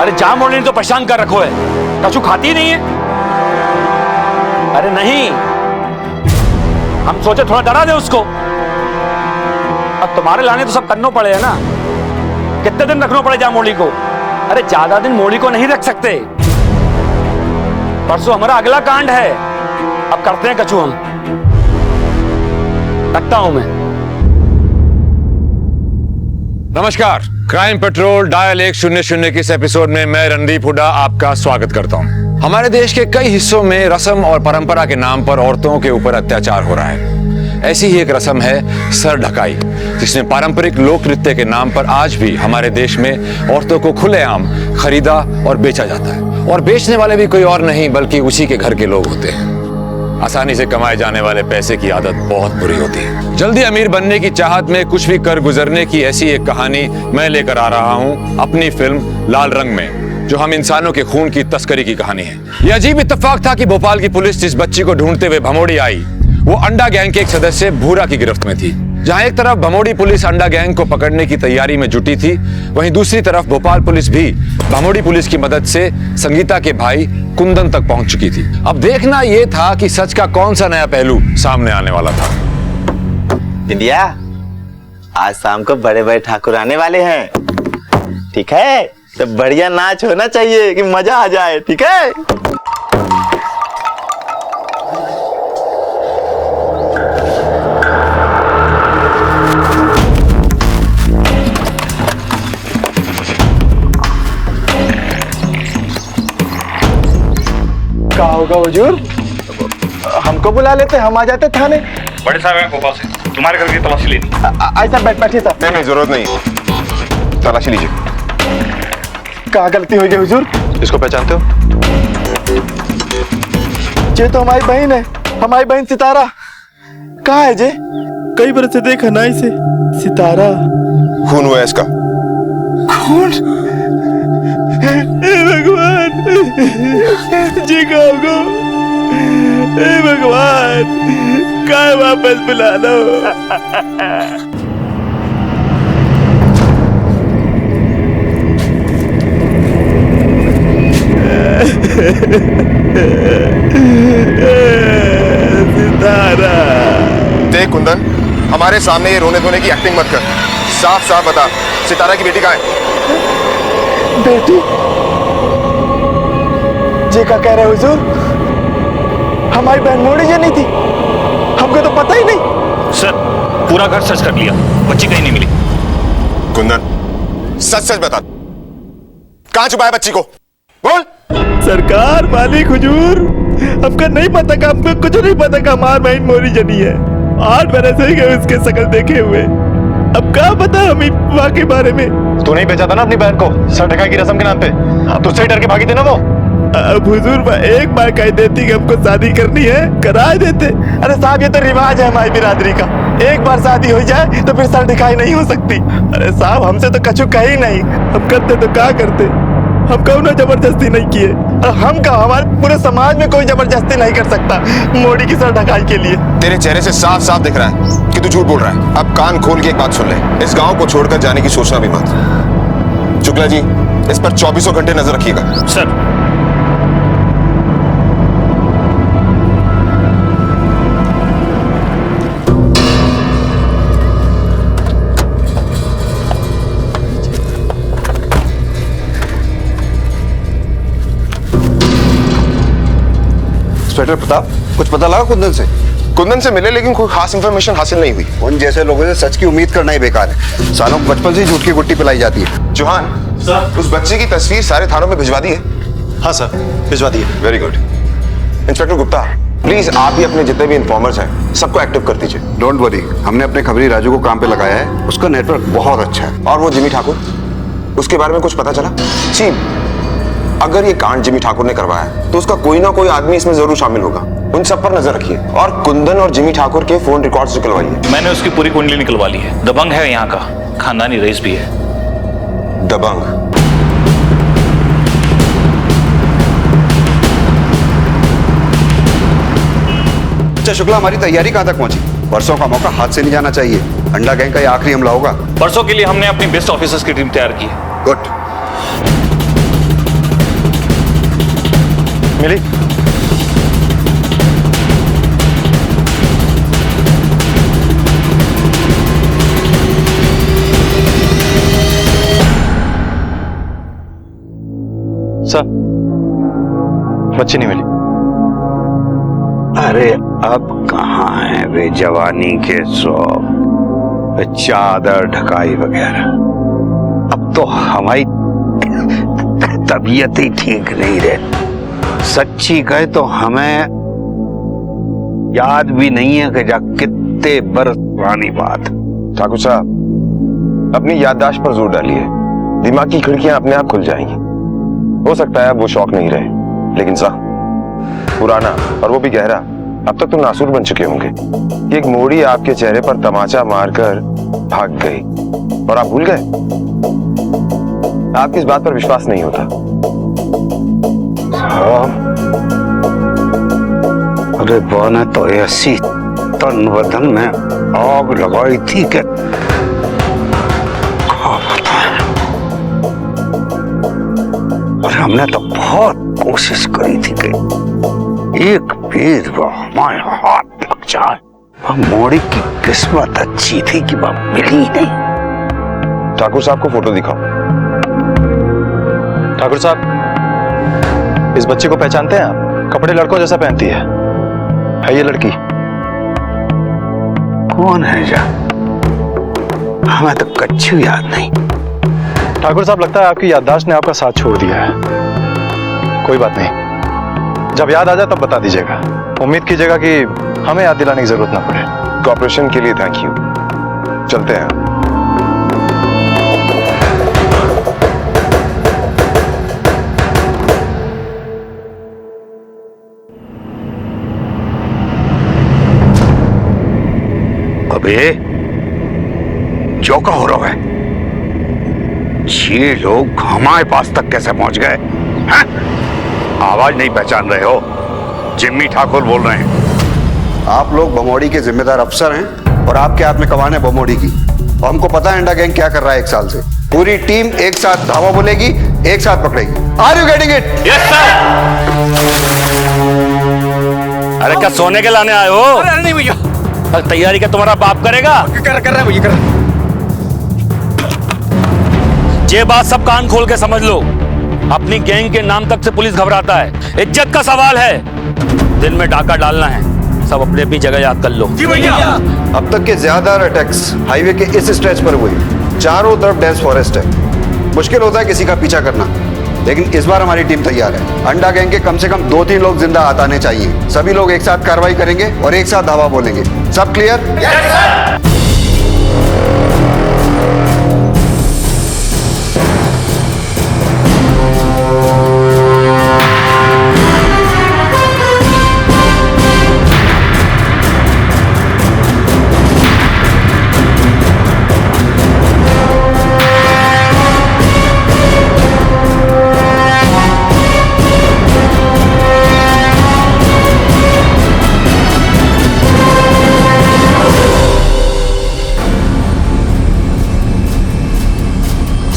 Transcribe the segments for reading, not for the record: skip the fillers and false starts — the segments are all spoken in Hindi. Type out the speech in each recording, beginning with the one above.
अरे जाम मोड़ने तो परेशान कर रखो है, कछु खाती नहीं है। अरे नहीं, हम सोचे थोड़ा डरा दे उसको। अब तुम्हारे लाने तो सब करना पड़ेगा ना। कितने दिन रखना पड़े जाम मोड़ी को? अरे ज्यादा दिन मोड़ी को नहीं रख सकते। परसों हमारा अगला कांड है, अब करते हैं कछु हम। रखता हूं मैं। नमस्कार, क्राइम पेट्रोल डायल 100 के इस एपिसोड में मैं रणदीप हुड्डा आपका स्वागत करता हूं। हमारे देश के कई हिस्सों में रस्म और परंपरा के नाम पर औरतों के ऊपर अत्याचार हो रहा है। ऐसी ही एक रस्म है सर ढकाई, जिसमें पारंपरिक लोक नृत्य के नाम पर आज भी हमारे देश में औरतों को खुलेआम खरीदा और बेचा जाता है। और बेचने वाले भी कोई और नहीं बल्कि उसी के घर के लोग होते हैं। आसानी से कमाए जाने वाले पैसे की आदत बहुत बुरी होती है। जल्दी अमीर बनने की चाहत में कुछ भी कर गुजरने की ऐसी एक कहानी मैं लेकर आ रहा हूं अपनी फिल्म लाल रंग में, जो हम इंसानों के खून की तस्करी की कहानी है। यह अजीब इत्तेफाक था कि भोपाल की पुलिस जिस बच्ची को ढूंढते हुए भमोड़ी आई, वो अंडा गैंग के एक सदस्य भूरा की गिरफ्त में थी। जहां एक तरफ भमोड़ी पुलिस अंडा गैंग को पकड़ने की तैयारी में जुटी थी, वहीं दूसरी तरफ भोपाल पुलिस भी भमोड़ी पुलिस की मदद से संगीता के भाई कुंदन तक पहुंच चुकी थी। अब देखना यह था कि सच का कौन सा नया पहलू सामने आने वाला था। इंडिया, आज शाम को बड़े बड़े ठाकुर आने वाले हैं, ठीक है? तो बढ़िया नाच होना चाहिए कि मजा आ जाए, ठीक है? क्या होगा हुजूर? हमको बुला लेते, हम आ जाते थाने। बड़े साहब हैं भोपाल से, तुम्हारे घर की तलाशी लेनी। ऐसा बैठिए साहब। नहीं, जरूरत नहीं, तलाशी लीजिए। क्या गलती हुई है हुजूर? इसको पहचानते हो? ये तो हमारी बहन है, हमारी बहन सितारा। कहाँ है जे? कई बरस से देखा ना इसे। सितारा खून हुआ है इसका। खून? हे भगवान, जी कहोगे? हे भगवान, काय वापस बुला लो। सितारा। देख कुंदन, हमारे सामने ये रोने धोने की एक्टिंग मत कर। साफ साफ बता, सितारा की बेटी कहाँ है? बेटी? जी क्या कह रहे हो हुजूर? हमारी बहन मोड़ी जी नहीं थी, हमको तो पता ही नहीं। सर, पूरा घर सर्च कर लिया, बच्ची कहीं नहीं मिली। कुंदन, सच सच बता, कहाँ छुपा है बच्ची को? बोल। सरकार मालिक हुजूर, हमको नहीं पता का, हमको कुछ नहीं पता का हमारी बहन मोरी जनी है। 8 बरस हो गए उसके शकल देखे हुए। अब क्या पता हमें वहाँ के बारे में। तू नहीं बेचा था ना अपनी बहन को सर ढकाई की रस्म के नाम पे? तुझसे ही डर के भागी थी ना वो। अब हुजूर एक बार कह देती कि हमको शादी करनी है, करा देते। अरे साहब, ये तो रिवाज है हमारी बिरादरी का, एक बार शादी हो जाए तो फिर सर ढकाई नहीं हो सकती। अरे साहब, हमसे तो कछु कही नहीं, हम करते तो क्या करते? हम कौनो जबरदस्ती नहीं किए। हम का, हमारे पूरे समाज में कोई जबरदस्ती नहीं कर सकता मोड़ी की सर ढकाई के लिए। तेरे चेहरे से साफ साफ दिख रहा है कि तू झूठ बोल रहा है। अब कान खोल के एक बात सुन ले, इस गांव को छोड़कर जाने की सोचना भी मत। शुक्ला जी, इस पर 24 घंटे नजर रखिएगा। सर, इंस्पेक्टर प्रताप, कुछ पता लगा कुंदन से? कुंदन से मिले, लेकिन कोई खास इंफॉर्मेशन हासिल नहीं हुई। उन जैसे लोगों से सच की उम्मीद करना ही बेकार है। सालों को बचपन से ही झूठ की गुट्टी पिलाई जाती है। चौहान सर, उस बच्चे की तस्वीर सारे थानों में भिजवा दी है? हाँ सर, भिजवा दी है। Very good. Inspector Gupta, please आप ही अपने जितने भी इन्फॉर्मर्स हैं सबको एक्टिव कर दीजिए। डोंट वरी, हमने अपने खबरी राजू को काम पे लगाया है, उसका नेटवर्क बहुत अच्छा है। और वो जिमी ठाकुर, उसके बारे में कुछ पता चला? चीफ, अगर ये कांड जिमी ठाकुर ने करवाया है तो उसका कोई ना कोई आदमी इसमें जरूर शामिल होगा। उन सब पर नजर रखिए और कुंदन और जिमी ठाकुर के फोन रिकॉर्ड्स निकलवाइए। मैंने उसकी पूरी कुंडली निकलवा ली है। दबंग है, यहाँ का खानदानी रईस भी है। दबंग? अच्छा शुक्ला, हमारी तैयारी कहाँ तक पहुंची? परसों का मौका हाथ से नहीं जाना चाहिए। अंडा गैंग का ये आखिरी हमला होगा। परसों के लिए हमने अपनी बेस्ट ऑफिसर्स की टीम तैयार की है। गुड। मिली? सर, बच्ची नहीं मिली। अरे अब कहाँ है वे जवानी के शौक, चादर ढकाई वगैरह। अब तो हमारी तबीयत ही ठीक नहीं रहे। सच्ची कहे तो हमें याद भी नहीं है कि जा कितने बरस पुरानी बात। ठाकुर साहब, अपनी याददाश्त पर जोर डालिए, दिमाग की खिड़कियां अपने आप खुल जाएंगी। हो सकता है अब वो शौक नहीं रहे, लेकिन जख्म पुराना और वो भी गहरा अब तक तो नासूर बन चुके होंगे। एक मोड़ी आपके चेहरे पर तमाचा मारकर भाग गई और आप भूल गए। आपकी इस बात पर विश्वास नहीं होता। अरे बने तो ऐसी तन बदन में आग लगाई थी कि और हमने तो बहुत कोशिश करी थी कि एक पेड़ वो हमारे हाथ लग जाए। वह मोड़ी की किस्मत अच्छी थी कि वह मिली नहीं। ठाकुर साहब को फोटो दिखाओ। ठाकुर साहब, इस बच्ची को पहचानते हैं आप? कपड़े लड़कों जैसा पहनती है ये लड़की? कौन है जा? हमें तो कच्छु याद नहीं। ठाकुर साहब, लगता है आपकी याददाश्त ने आपका साथ छोड़ दिया है। कोई बात नहीं, जब याद आ जाए तब बता दीजिएगा। उम्मीद कीजिएगा कि हमें याद दिलाने की जरूरत ना पड़े। कॉपरेशन के लिए थैंक यू। चलते हैं। अबे जो का हो रहा है? ये लोग हमारे पास तक कैसे पहुंच गए हैं? आवाज नहीं पहचान रहे हो? जिम्मी ठाकुर बोल रहे हैं। आप लोग बमोड़ी के जिम्मेदार अफसर हैं और आपके हाथ में कमान है बमोड़ी की। और हमको पता है अंडा गैंग क्या कर रहा है 1 साल से। पूरी टीम एक साथ धावा बोलेगी, एक साथ पकड़ेगी। Are you getting it? Yes sir. अरे क्या सोने के लाने आए हो? अरे नहीं भैया, तैयारी क्या तुम्हारा बाप करेगा? कर रहे हैं भैया, कर रहे हैं। ये बात सब कान खोल के समझ लो। अपनी गैंग के नाम तक से पुलिस घबराता है। इज्जत का सवाल है। दिन में डाका डालना है। सब अपनी अपनी जगह याद कर लो। जी भैया। अब तक के ज्यादातर अटैक्स हाईवे के इस स्ट्रेच पर हुए। चारों तरफ डेंस फॉरेस्ट है। मुश्किल होता है किसी का पीछा करना, लेकिन इस बार हमारी टीम तैयार है। अंडा गैंग के कम से कम 2-3 लोग जिंदा हाथ आने चाहिए। सभी लोग एक साथ कार्रवाई करेंगे और एक साथ धावा बोलेंगे। सब क्लियर?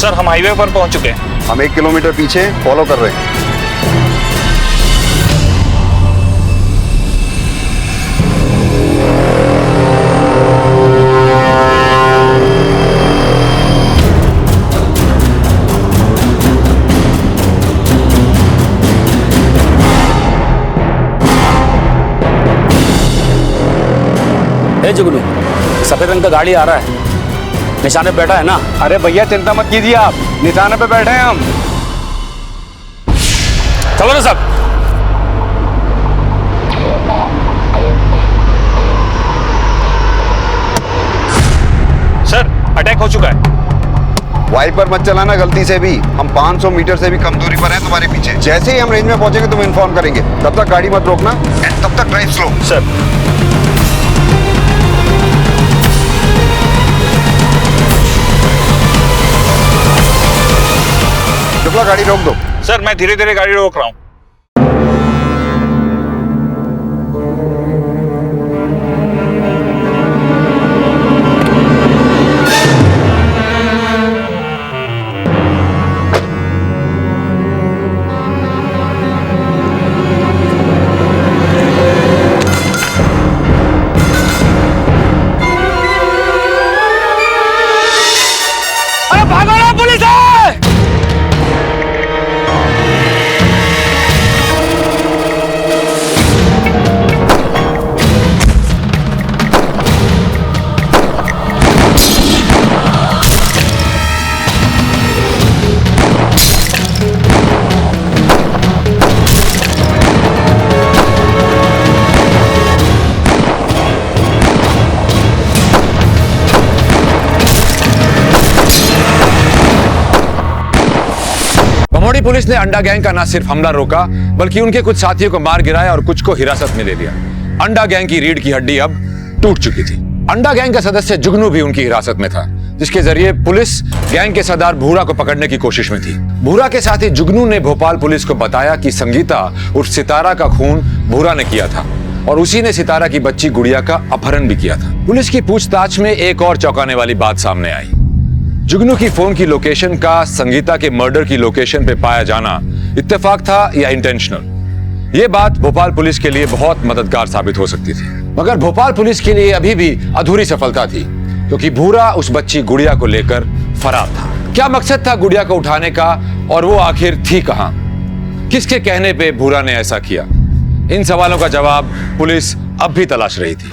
सर, हम हाईवे पर पहुंच चुके हैं। हम 1 किलोमीटर पीछे फॉलो कर रहे हैं। हे जुगनू, सफेद रंग का गाड़ी आ रहा है। निशाने पे बैठा है ना? अरे भैया चिंता मत कीजिए, आप निशाने पे बैठे हैं हम। चलो ना सब। सर, अटैक हो चुका है। वाइपर मत चलाना गलती से भी। हम 500 मीटर से भी कम दूरी पर हैं तुम्हारे पीछे। जैसे ही हम रेंज में पहुंचेंगे तुम इन्फॉर्म करेंगे। तब तक गाड़ी मत रोकना एंड तब तक ड्राइव स्लो। सर, शुक्ला गाड़ी रोक दो। सर मैं धीरे धीरे गाड़ी रोक रहा हूं। मौड़ी पुलिस ने अंडा गैंग का न सिर्फ हमला रोका बल्कि उनके कुछ साथियों को मार गिराया और कुछ को हिरासत में ले लिया। अंडा गैंग की रीढ़ की हड्डी अब टूट चुकी थी। अंडा गैंग का सदस्य जुगनू भी उनकी हिरासत में था, जिसके जरिए पुलिस गैंग के सरदार भूरा को पकड़ने की कोशिश में थी। भूरा के साथ ही जुगनू ने भोपाल पुलिस को बताया कि संगीता उर्फ सितारा का खून भूरा ने किया था और उसी ने सितारा की बच्ची गुड़िया का अपहरण भी किया था। पुलिस की पूछताछ में एक और चौंकाने वाली बात सामने आई। जुगनू की फोन की लोकेशन का संगीता के मर्डर की लोकेशन पे पाया जाना इत्तेफाक था या इंटेंशनल। यह बात भोपाल पुलिस के लिए बहुत मददगार साबित हो सकती थी, मगर भोपाल पुलिस के लिए अभी भी अधूरी सफलता थी, क्योंकि भूरा उस बच्ची गुड़िया को लेकर फरार था। क्या मकसद था गुड़िया को उठाने का और वो आखिर थी कहां? किसके कहने पे भूरा ने ऐसा किया? इन सवालों का जवाब पुलिस अब भी तलाश रही थी।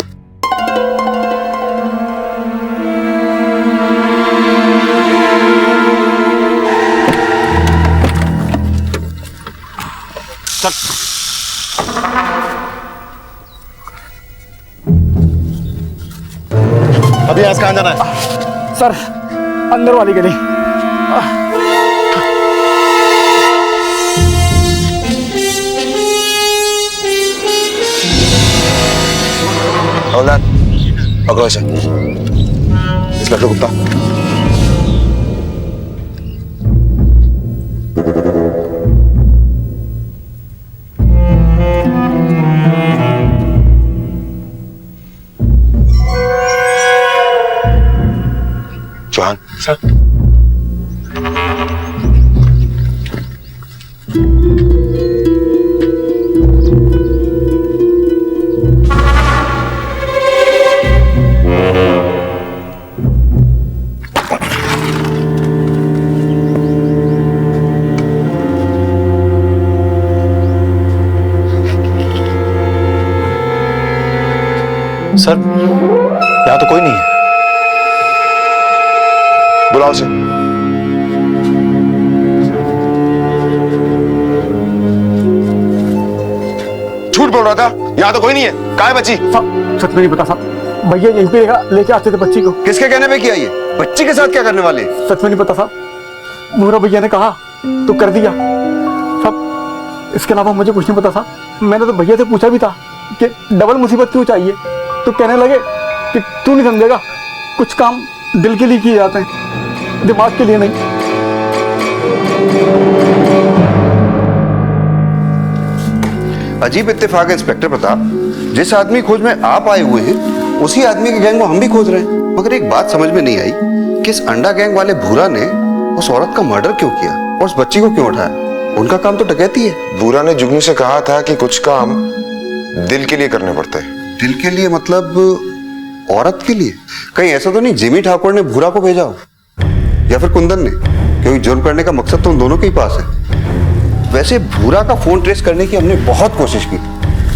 अभी आज कहाँ जाना है? सर अंदर वाली गली। हवलदार पकड़ो इसे। Inspector Gupta, Chauhan sir. Sir यहाँ तो कोई नहीं है। बुलाओ उसे। झूठ बोल रहा था, यहाँ तो कोई नहीं है। कहाँ है बच्ची? सच में नहीं पता साहब, भैया यहीं पे लेके आते थे बच्ची को। किसके कहने पे किया ये? बच्ची के साथ क्या करने वाले? सच में नहीं पता साहब, भूरा भैया ने कहा तो कर दिया साहब। इसके अलावा मुझे कुछ नहीं पता साहब। मैंने तो भैया से पूछा भी था कि डबल मुसीबत क्यों चाहिए, तो कहने लगे कि तू नहीं समझेगा, कुछ काम दिल के लिए किए जाते हैं, दिमाग के लिए नहीं। अजीब इत्तेफाक है इंस्पेक्टर प्रताप, जिस आदमी खोज में आप आए हुए हैं उसी आदमी के गैंग को हम भी खोज रहे हैं। मगर एक बात समझ में नहीं आई कि इस अंडा गैंग वाले भूरा ने उस औरत का मर्डर क्यों किया और उस बच्ची को क्यों उठाया? उनका काम तो डकैती है। भूरा ने जुगनू से कहा था कि कुछ काम दिल के लिए करने पड़ते हैं। दिल के लिए मतलब औरत के लिए? कहीं ऐसा तो नहीं जिमी ठाकुर ने भूरा को भेजा हो या फिर कुंदन ने, क्योंकि जुर्म करने का मकसद तो उन दोनों के ही पास है। वैसे भूरा का फोन ट्रेस करने की हमने बहुत कोशिश की,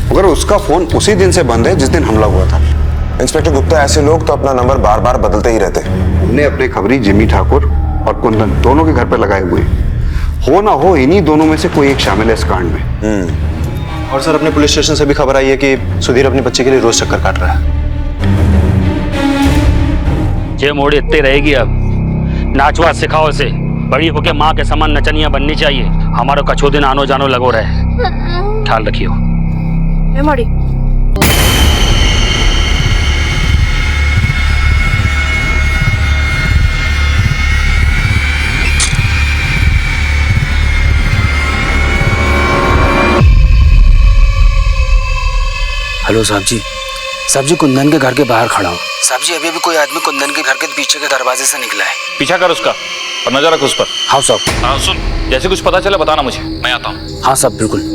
मगर उसका फोन उसी दिन से बंद है जिस दिन हमला हुआ था। इंस्पेक्टर गुप्ता, ऐसे लोग तो अपना नंबर बार बार बदलते ही रहते हैं। हमने अपने खबरी जिमी ठाकुर और कुंदन दोनों के घर पर लगाए हुए, हो ना हो इन्हीं दोनों में से कोई एक शामिल है इस कांड में। और सर अपने पुलिस स्टेशन से भी खबर आई है कि सुधीर अपने बच्चे के लिए रोज चक्कर काट रहा है। ये मोड़ी इतनी रहेगी अब, नाचवा सिखाओ से, बड़ी होके माँ के समान नचनिया बननी चाहिए। हमारो कछो दिन आनो जानो लगो रहे, ख्याल रखियो। मोड़ी हेलो साहब जी, साहब जी कुंदन के घर के बाहर खड़ा हूँ। साहब जी अभी कोई आदमी कुंदन के घर के पीछे के दरवाजे से निकला है। पीछा कर उसका और नजर रख उस पर। हाँ साहब। हाँ सुन, जैसे कुछ पता चले बताना मुझे, मैं आता हूँ। हाँ साहब बिल्कुल।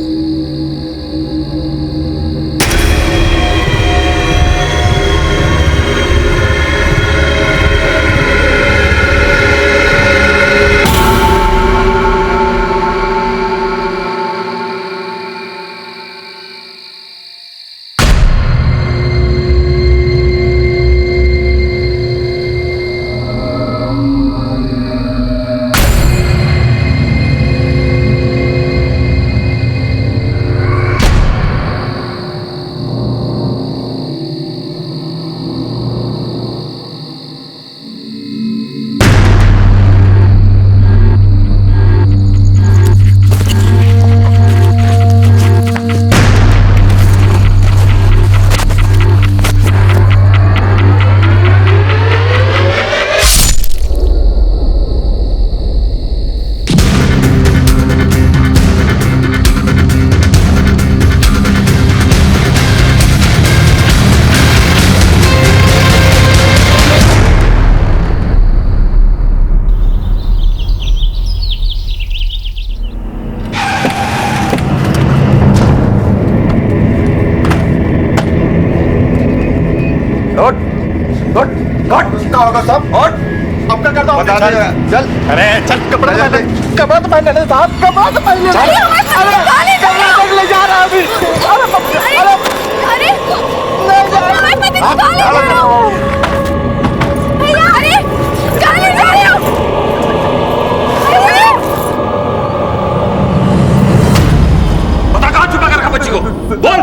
क्या होगा साहब? और अब क्या करता हूँ? बता दे। चल। अरे चल कपड़ा तो पहन ले, कपड़ा तो पहन ले साहब, कपड़ा तो पहन ले। कपड़ा तक ले जा रहा अभी। बता कहाँ छुपा कर रखा बच्ची को, बोल।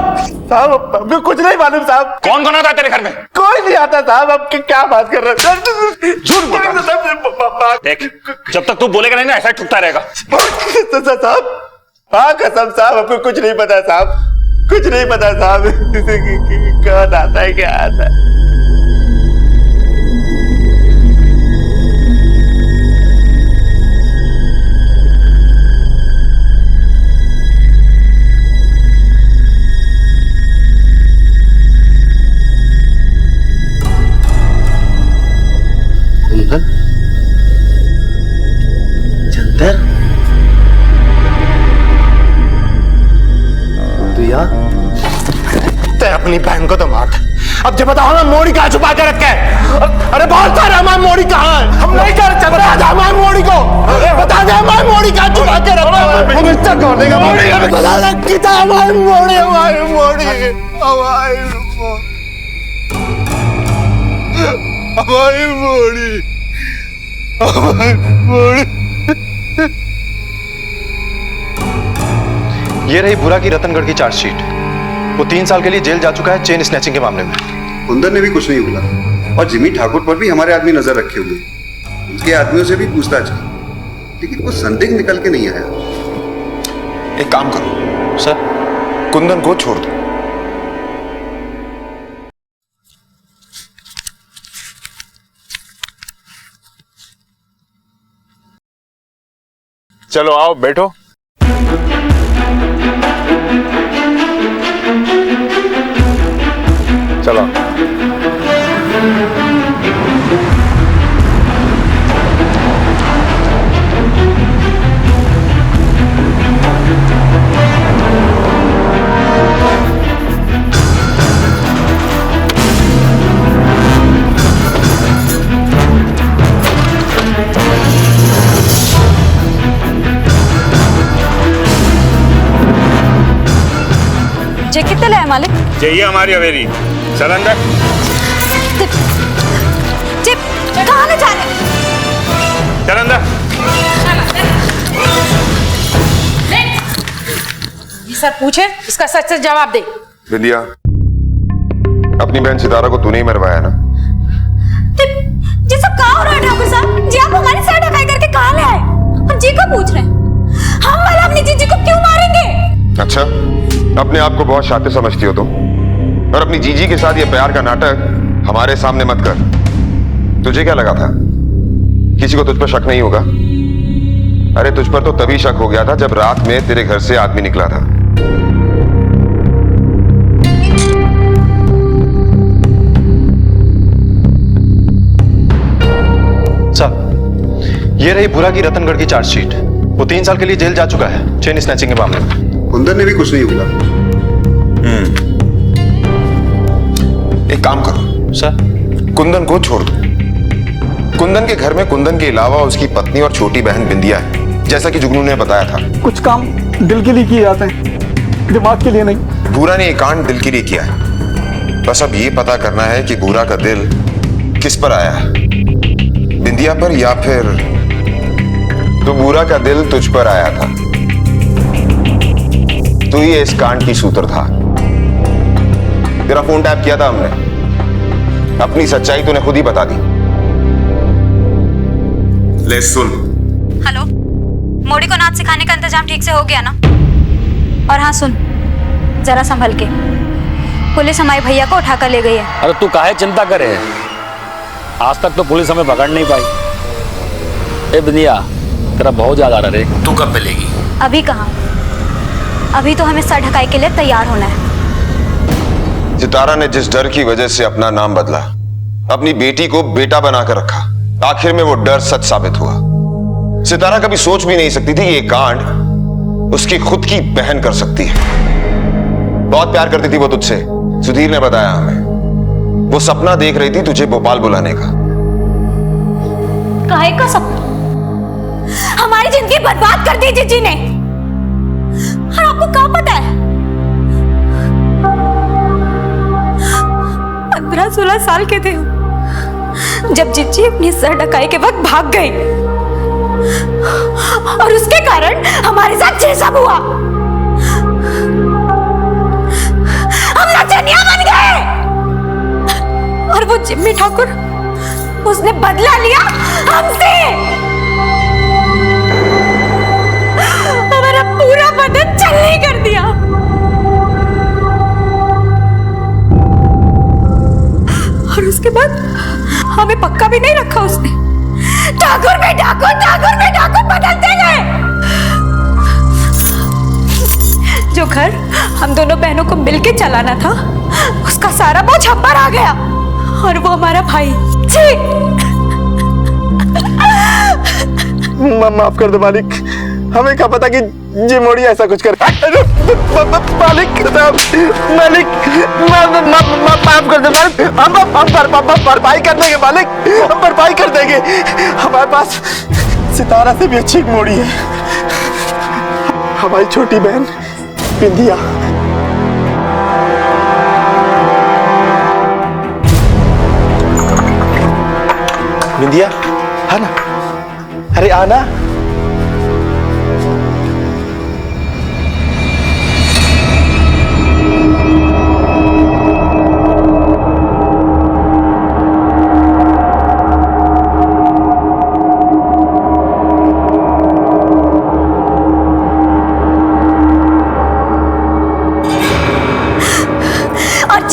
साहब हमको कुछ नहीं मालूम साहब। कौन कौन आता है तेरे घर में? कोई नहीं आता साहब, अब क्या बात कर रहे हैं? झूठ बोल। देख, जब तक तू बोलेगा नहीं ना, ऐसा ही ठुकता रहेगा। साहब हाँ कसम साहब, हमको कुछ नहीं पता साहब, कुछ नहीं पता साहब। कौन आता है क्या आता है? चंदर, तू यहाँ? ते अपनी बहन को तो मार। अब जब बताओ ना मोड़ी कहाँ छुपा के रखे है? अरे बहुत सारे हमारे मोड़ी कहाँ है? हम नहीं कर सकते। बता दे हमारे मोड़ी को, बता दे हमारे मोड़ी कहाँ छुपा के रखा है? हम इससे कर देगा मोड़ी। बता दे कितना हमारी मोड़ी, हमारी मोड़ी, हमारी मोड़ी, हमारी मोड़ी। ये रही बुरा की रतनगढ़ की चार्जशीट। वो 3 साल के लिए जेल जा चुका है चेन स्नैचिंग के मामले में। कुंदन ने भी कुछ नहीं बोला और जिमी ठाकुर पर भी हमारे आदमी नजर रखे हुए हैं। उसके आदमियों से भी पूछताछ की, लेकिन वो संदिग्ध निकल के नहीं आया। एक काम करो सर, कुंदन को छोड़ दो। चलो आओ बैठो। चलो। जे कितने लाया मालिक? चाहिए हमारी हवेली। चल अंदर। चिप कहाँ ले जा रहे? चल अंदर। ये सर पूछे, इसका सच से जवाब दे। विंदिया, अपनी बहन सितारा को तूने ही मरवाया ना? जी सब कहाँ हो रहा है ठाकुर साहब? जी आप हमारी सर ढकाई करके कहाँ ले आए? हम जी को पूछ रहे हैं, हम वाला अपनी जीजी को क्यों मारेंगे? अच्छा, अपने आप को बहुत शातिर समझती हो तुम, और अपनी जीजी के साथ ये प्यार का नाटक हमारे सामने मत कर। तुझे क्या लगा था किसी को तुझ पर शक नहीं होगा? अरे तुझ पर तो तभी शक हो गया था जब रात में तेरे घर से आदमी निकला था। साहब, ये रही बुरा की रतनगढ़ की चार्जशीट। वो 3 साल के लिए जेल जा चुका है चेन स्नैचिंग के मामले में। कुंदन ने भी कुछ नहीं बोला। एक काम करो सर, कुंदन को छोड़ दो। कुंदन के घर में कुंदन के अलावा उसकी पत्नी और छोटी बहन बिंदिया है, जैसा कि जुगनू ने बताया था। कुछ काम दिल के लिए किए जाते हैं, दिमाग के लिए नहीं। बूरा ने ये कांड दिल के लिए किया है। बस अब ये पता करना है कि बूरा का दिल किस पर आया है, बिंदिया पर या फिर तो बूरा का दिल तुझ पर आया था। तू ही इस कांड की सूत्रधार। तेरा फोन टैप किया था हमने, अपनी सच्चाई तूने खुद ही बता दी। ले सुन। हेलो, मोड़ी को नाच सिखाने का इंतजाम ठीक से हो गया ना? और हाँ सुन, जरा संभल के, पुलिस हमारे भैया को उठाकर ले गई है। अरे तू काहे चिंता करे, आज तक तो पुलिस हमें पकड़ नहीं पाई। ए बिंदिया, तेरा बहुत ज्यादा डर है, तू कब मिलेगी? अभी कहाँ, अभी तो हमें सर ढकाई के लिए तैयार होना है। सितारा ने जिस डर की वजह से अपना नाम बदला, अपनी बेटी को बेटा बनाकर रखा, आखिर में वो डर सच साबित हुआ। सितारा कभी सोच भी नहीं सकती थी कि ये कांड उसकी खुद की बहन कर सकती है। बहुत प्यार करती थी वो तुझसे, सुधीर ने बताया हमें। वो सपना देख रही थी तुझे भोपाल बुलाने का। काहे का सपना? हमारी जिंदगी बर्बाद कर दी जीजी ने। और आपको क्या पता है, 15-16 साल के थे जब जीजी अपनी सर ढकाई के वक्त भाग गई, और उसके कारण हमारे साथ ये सब हुआ। हम नचनिया बन गए। और वो जिम्मी ठाकुर, उसने बदला लिया हमसे। हमारा पूरा बदन छलनी कर दिया। और उसके बाद हमें पक्का भी नहीं रखा उसने। ठाकुर में ठाकुर, ठाकुर में ठाकुर बदलते गए। जो घर हम दोनों बहनों को मिलके चलाना था, उसका सारा बोझ हम पर आ गया। और वो हमारा भाई, छी! माफ कर दो मालिक, हमें क्या पता कि जी मोड़ी ऐसा कुछ कर। मालिक मालिक माफ कर दो मालिक, हम भरपाई कर देंगे मालिक, हम भरपाई कर देंगे। हमारे पास सितारा से भी अच्छी एक मोड़ी है, हमारी छोटी बहन बिंदिया। बिंदिया, है ना? अरे आना।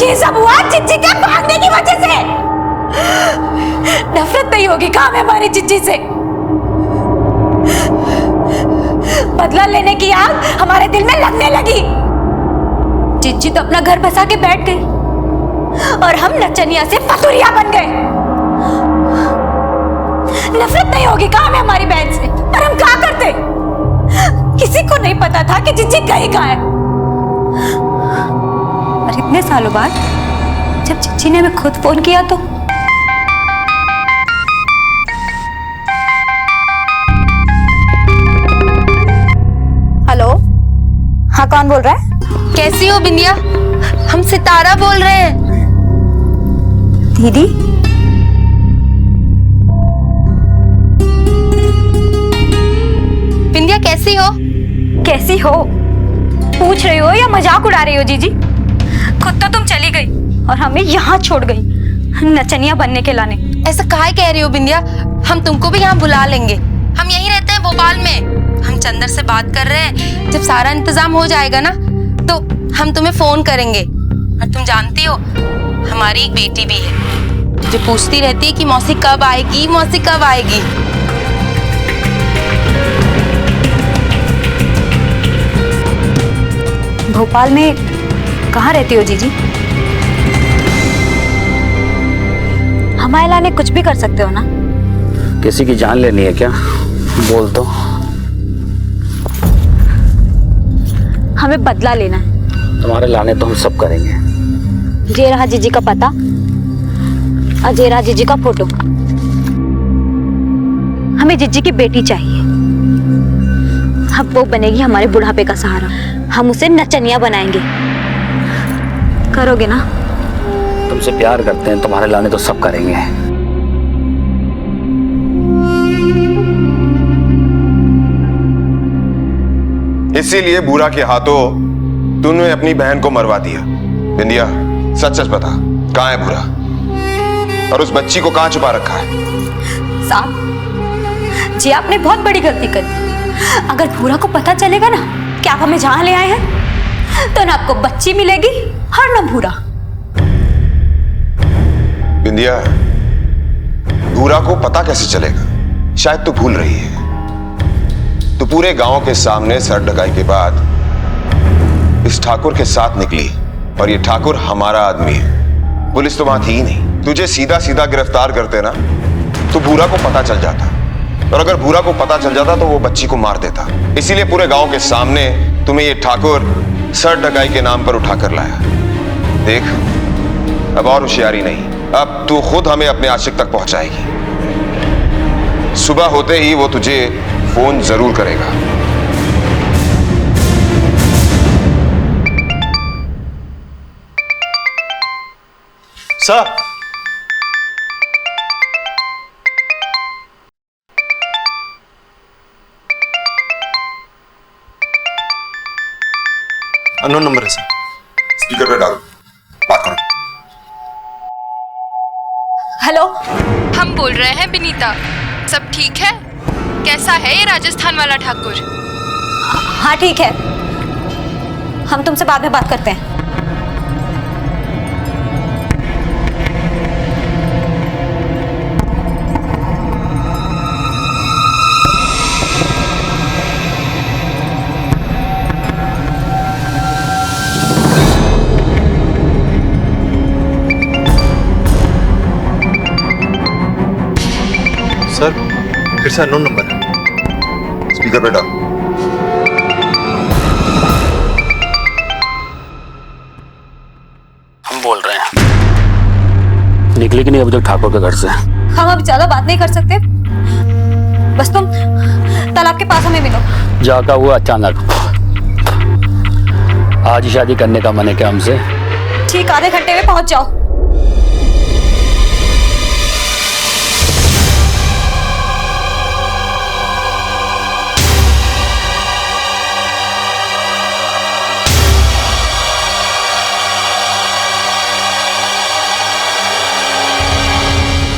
ये सब हुआ चिच्ची के भागने की वजह से। नफरत नहीं होगी काम है हमारी चिच्ची से। बदला लेने की आग हमारे दिल में लगने लगी। चिच्ची तो अपना घर बसा के बैठ गई और हम नचनिया से फतुरिया बन गए। नफरत नहीं होगी काम है हमारी बहन से, पर हम क्या करते? किसी को नहीं पता था कि चिच्ची गई कहाँ है। और इतने सालों बाद जब चिच्ची ने हमें खुद फोन किया तो हेलो, हाँ कौन बोल रहा है? कैसी हो बिंदिया? हम सितारा बोल रहे हैं। दीदी, बिंदिया कैसी हो? कैसी हो पूछ रही हो या मजाक उड़ा रही हो? जीजी, खुद तो तुम चली गई और हमें यहाँ छोड़ गई नचनिया बनने के लाने। ऐसा काहे कह रही हो बिंदिया? हम तुमको भी यहाँ बुला लेंगे। हम यहीं रहते हैं भोपाल में। हम चंदर से बात कर रहे हैं, जब सारा इंतजाम हो जाएगा ना तो हम तुम्हें फोन करेंगे। और तुम जानती हो हमारी एक बेटी भी है जो पूछती रहती है कि मौसी कब आएगी, मौसी कब आएगी। भोपाल में कहाँ रहती हो जीजी? हमारे लाने कुछ भी कर सकते हो ना? किसी की जान लेनी है क्या? बोल दो। हमें बदला लेना है। तुम्हारे लाने तो हम सब करेंगे। ये रहा जीजी का पता और ये रहा जीजी का फोटो। हमें जीजी की बेटी चाहिए। अब वो बनेगी हमारे बुढ़ापे का सहारा। हम उसे नचनिया बनाएंगे। करोगे ना? तुमसे प्यार करते हैं, तुम्हारे लाने तो सब करेंगे। इसीलिए बुरा के हाथों तूने अपनी बहन को मरवा दिया। बिंदिया, सच सच बता, कहाँ है बुरा? और उस बच्ची को कहाँ छुपा रखा है? साहब जी, आपने बहुत बड़ी गलती करी। अगर भूरा को पता चलेगा ना कि आप हमें जहां ले आए हैं, तो ना आपको बच्ची मिलेगी और ना भूरा। बिंदिया, भूरा को पता कैसे चलेगा? शायद तू भूल रही है, तो पूरे गांव के सामने सर ढकाई के बाद इस ठाकुर के साथ निकली, और ये ठाकुर हमारा आदमी है। पुलिस तो वहां थी ही नहीं। तुझे सीधा सीधा गिरफ्तार करते ना तो भूरा को पता चल जाता, और अगर भूरा को पता चल जाता तो वो बच्ची को मार देता। इसीलिए पूरे गांव के सामने तुम्हें ये ठाकुर सर ढकाई के नाम पर उठाकर लाया। देख, अब और होशियारी नहीं, अब तू खुद हमें अपने आशिक तक पहुंचाएगी। सुबह होते ही वो तुझे फोन जरूर करेगा। सर, अननोन नंबर है सर। स्पीकर पे डालो, बात करो। हेलो, हम बोल रहे हैं विनीता। सब ठीक है? कैसा है ये राजस्थान वाला ठाकुर? हाँ ठीक है, हम तुमसे बाद में बात करते हैं। सर, फिर से अननोन नंबर है। स्पीकर पे डालो। हम बोल रहे हैं, निकली कि नहीं अभी तक ठाकुर के घर से? हम अब ज्यादा बात नहीं कर सकते, बस तुम तालाब के पास हमें मिलो। जाका हुआ अचानक, आज ही शादी करने का मन है क्या हमसे? ठीक आधे घंटे में पहुंच जाओ।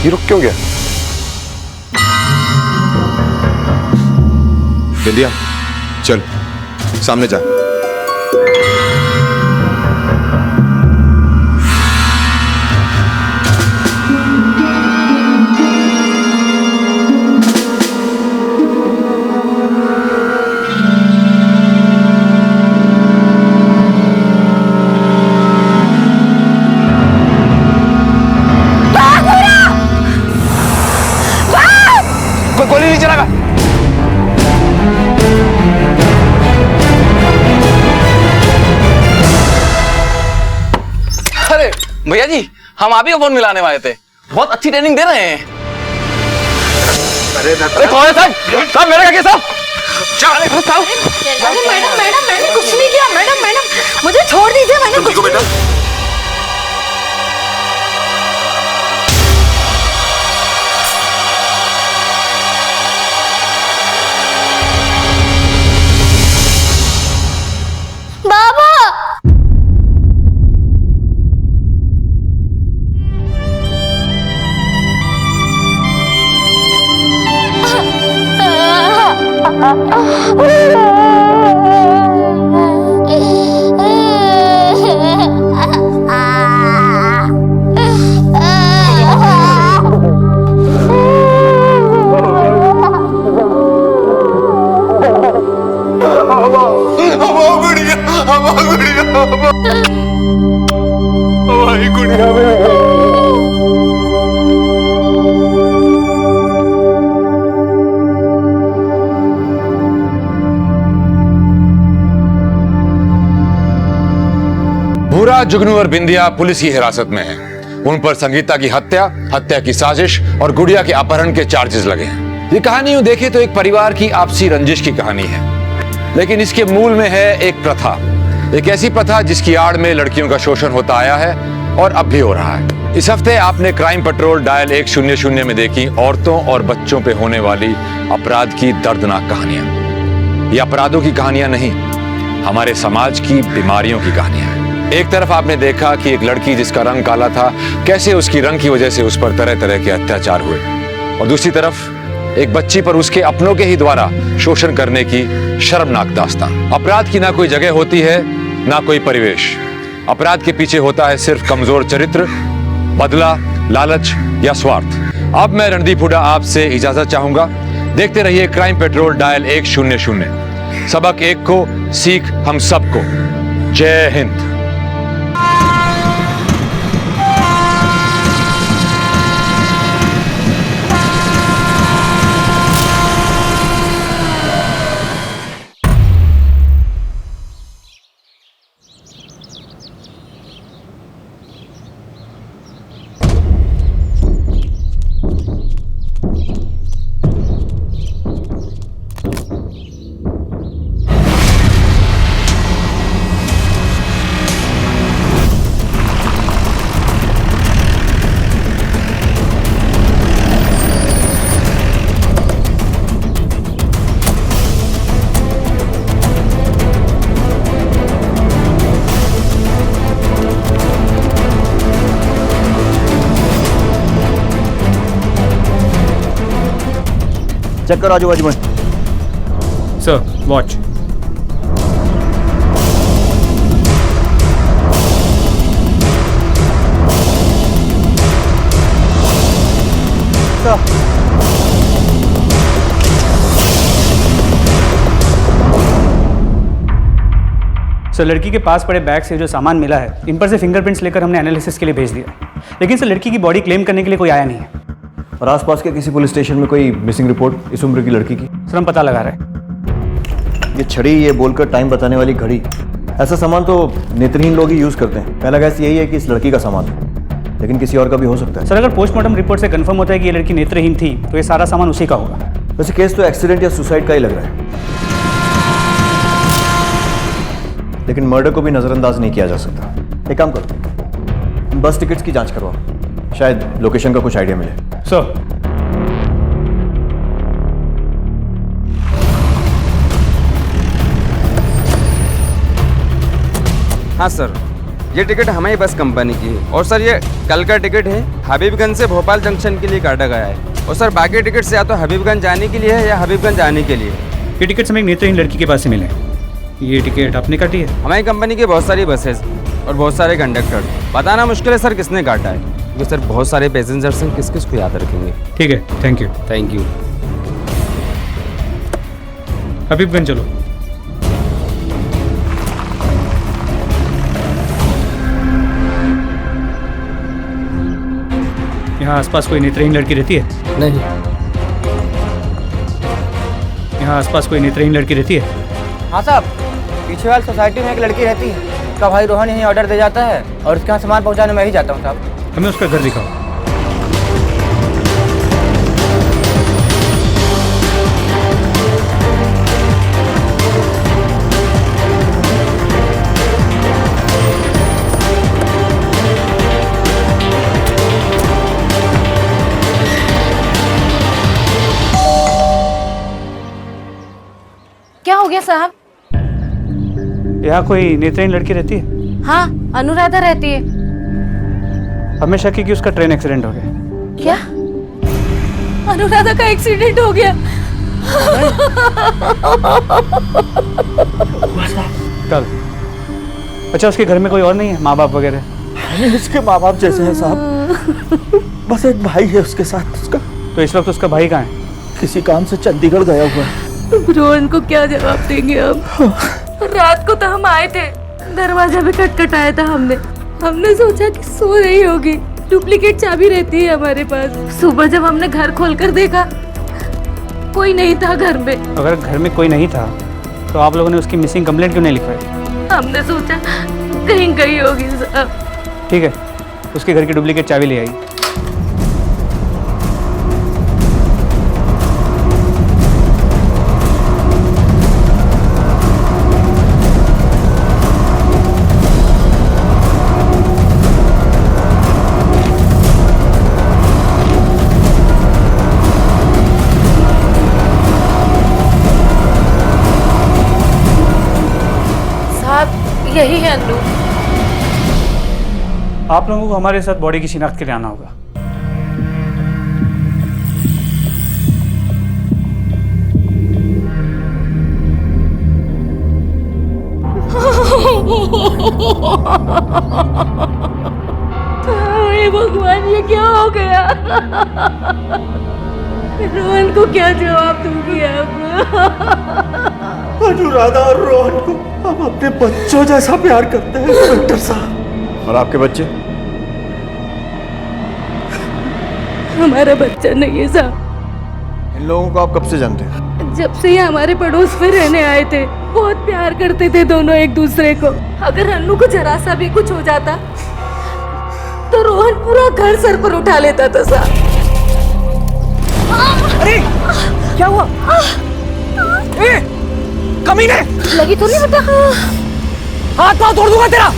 ये रुक क्यों गया? बिंदिया, चल सामने जा। गोली नहीं चलागा। अरे भैया जी, हम आप ही को फोन मिलाने वाले थे। बहुत अच्छी ट्रेनिंग दे रहे हैं। अरे कौन है साहब? साहब मेरे क्या साहब? मैडम मैंने कुछ नहीं किया। मैडम मुझे छोड़ दीजिए, मैंने कुछ नहीं। भूरा, जुगनू और बिंदिया पुलिस की हिरासत में हैं। उन पर संगीता की हत्या, हत्या की साजिश और गुड़िया के अपहरण के चार्जेस लगे हैं। ये कहानी यूं देखे तो एक परिवार की आपसी रंजिश की कहानी है, लेकिन इसके मूल में है एक प्रथा, एक ऐसी प्रथा जिसकी आड़ में लड़कियों का शोषण होता आया है और अब भी हो रहा है। इस हफ्ते आपने क्राइम पेट्रोल डायल 100 में देखी औरतों और बच्चों पे होने वाली अपराध की दर्दनाक कहानियां। ये अपराधों की कहानियां नहीं, हमारे समाज की बीमारियों की कहानियां हैं। एक तरफ आपने देखा कि एक लड़की जिसका रंग काला था, कैसे उसकी रंग की वजह से उस पर तरह तरह के अत्याचार हुए, और दूसरी तरफ एक बच्ची पर उसके अपनों के ही द्वारा शोषण करने की शर्मनाक दास्तान। अपराध की ना कोई जगह होती है, ना कोई परिवेश। अपराध के पीछे होता है सिर्फ कमजोर चरित्र, बदला, लालच या स्वार्थ। अब मैं रणदीप हुड्डा आपसे इजाजत चाहूंगा। देखते रहिए क्राइम पेट्रोल डायल 100। सबक एक को, सीख हम सबको। जय हिंद। चेक करो आजू बाजू में। Sir watch. सर लड़की के पास पड़े बैग से जो सामान मिला है, इन पर से फिंगरप्रिंट्स लेकर हमने एनालिसिस के लिए भेज दिया। लेकिन सर लड़की की बॉडी क्लेम करने के लिए कोई आया नहीं है। और आसपास के किसी पुलिस स्टेशन में कोई मिसिंग रिपोर्ट इस उम्र की लड़की की? सर हम पता लगा रहे हैं। ये छड़ी, ये बोलकर टाइम बताने वाली घड़ी, ऐसा सामान तो नेत्रहीन लोग ही यूज करते हैं। पहला गैस यही है कि इस लड़की का सामान है, लेकिन किसी और का भी हो सकता है। सर अगर पोस्टमार्टम रिपोर्ट से कंफर्म होता है कि ये लड़की नेत्रहीन थी तो ये सारा सामान उसी का होगा। वैसे केस तो एक्सीडेंट या सुसाइड का ही लग रहा है, लेकिन मर्डर को भी नजरअंदाज नहीं किया जा सकता। एक काम करो, बस टिकट्स की जांच करवाओ, शायद लोकेशन का कुछ आइडिया मिले। सर हाँ सर, ये टिकट हमारी बस कंपनी की है। और सर ये कल का टिकट है, हबीबगंज से भोपाल जंक्शन के लिए काटा गया है। और सर बाकी टिकट्स या तो हबीबगंज जाने के लिए है या हबीबगंज आने के लिए। ये टिकट्स हमें एक नेत्रहीन लड़की के पास से मिले। ये टिकट आपने काटी है? हमारी कंपनी की बहुत सारी बसेस और बहुत सारे कंडक्टर, बताना मुश्किल है सर किसने काटा है, क्योंकि सर बहुत सारे पैसेंजर्स हैं, किस किस को याद रखेंगे। ठीक है, thank you. Thank you. Habibganj चलो। यहाँ आसपास कोई नेत्रहीन लड़की रहती है? नहीं। यहाँ आसपास कोई नेत्रहीन लड़की रहती है? हाँ साहब, पीछे वाली सोसाइटी में एक लड़की रहती है, उसका भाई रोहन यहीं ऑर्डर दे जाता है और उसके यहाँ सामान पहुँचाने मैं ही जाता हूँ साहब। हमें उसका घर दिखाओ। क्या हो गया साहब? यहाँ कोई नेत्रहीन लड़की रहती है? हाँ, अनुराधा रहती है। हमें शक है कि उसका ट्रेन एक्सीडेंट हो गया। क्या? अनुराधा का एक्सीडेंट हो गया? कल? अच्छा उसके घर में कोई और नहीं है, माँ बाप वगैरह? इसके माँ बाप जैसे हैं साहब, बस एक भाई है उसके साथ उसका। तो इस वक्त उसका भाई कहाँ है? किसी काम से चंडीगढ़ गया हुआ है। रोहन को क्या जवाब देंगे अब? रात को तो हम आए थे, दरवाजा भी खटखटाया था हमने सोचा कि सो रही होगी, डुप्लीकेट चाबी रहती है हमारे पास। सुबह जब हमने घर खोलकर देखा, कोई नहीं था घर में। अगर घर में कोई नहीं था तो आप लोगों ने उसकी मिसिंग कंप्लेंट क्यों नहीं लिखवाई? हमने सोचा कहीं गई होगी साहब। ठीक है, उसके घर की डुप्लीकेट चाबी ले आई। यही है अन्नू। आप लोगों को हमारे साथ बॉडी की शिनाख्त के लिए आना होगा। हे भगवान, ये क्या हो गया? रोहन को क्या जवाब दूंगी अब? अनुराधा और रोहन को हम अपने बच्चों जैसा प्यार करते हैं इंस्पेक्टर साहब। और आपके बच्चे? हमारा बच्चा नहीं है साहब। इन लोगों को आप कब से जानते हैं? जब से ये हमारे पड़ोस में रहने आए थे, बहुत प्यार करते थे दोनों एक दूसरे को। अगर अन्नू को जरा सा भी कुछ हो जाता तो रोहन पूरा घर सर पर उठा लेता था साहब। अरे क्या हुआ? कमीने! लगी तो नहीं बेटा? हाथ पाँव तोड़ दूंगा तेरा।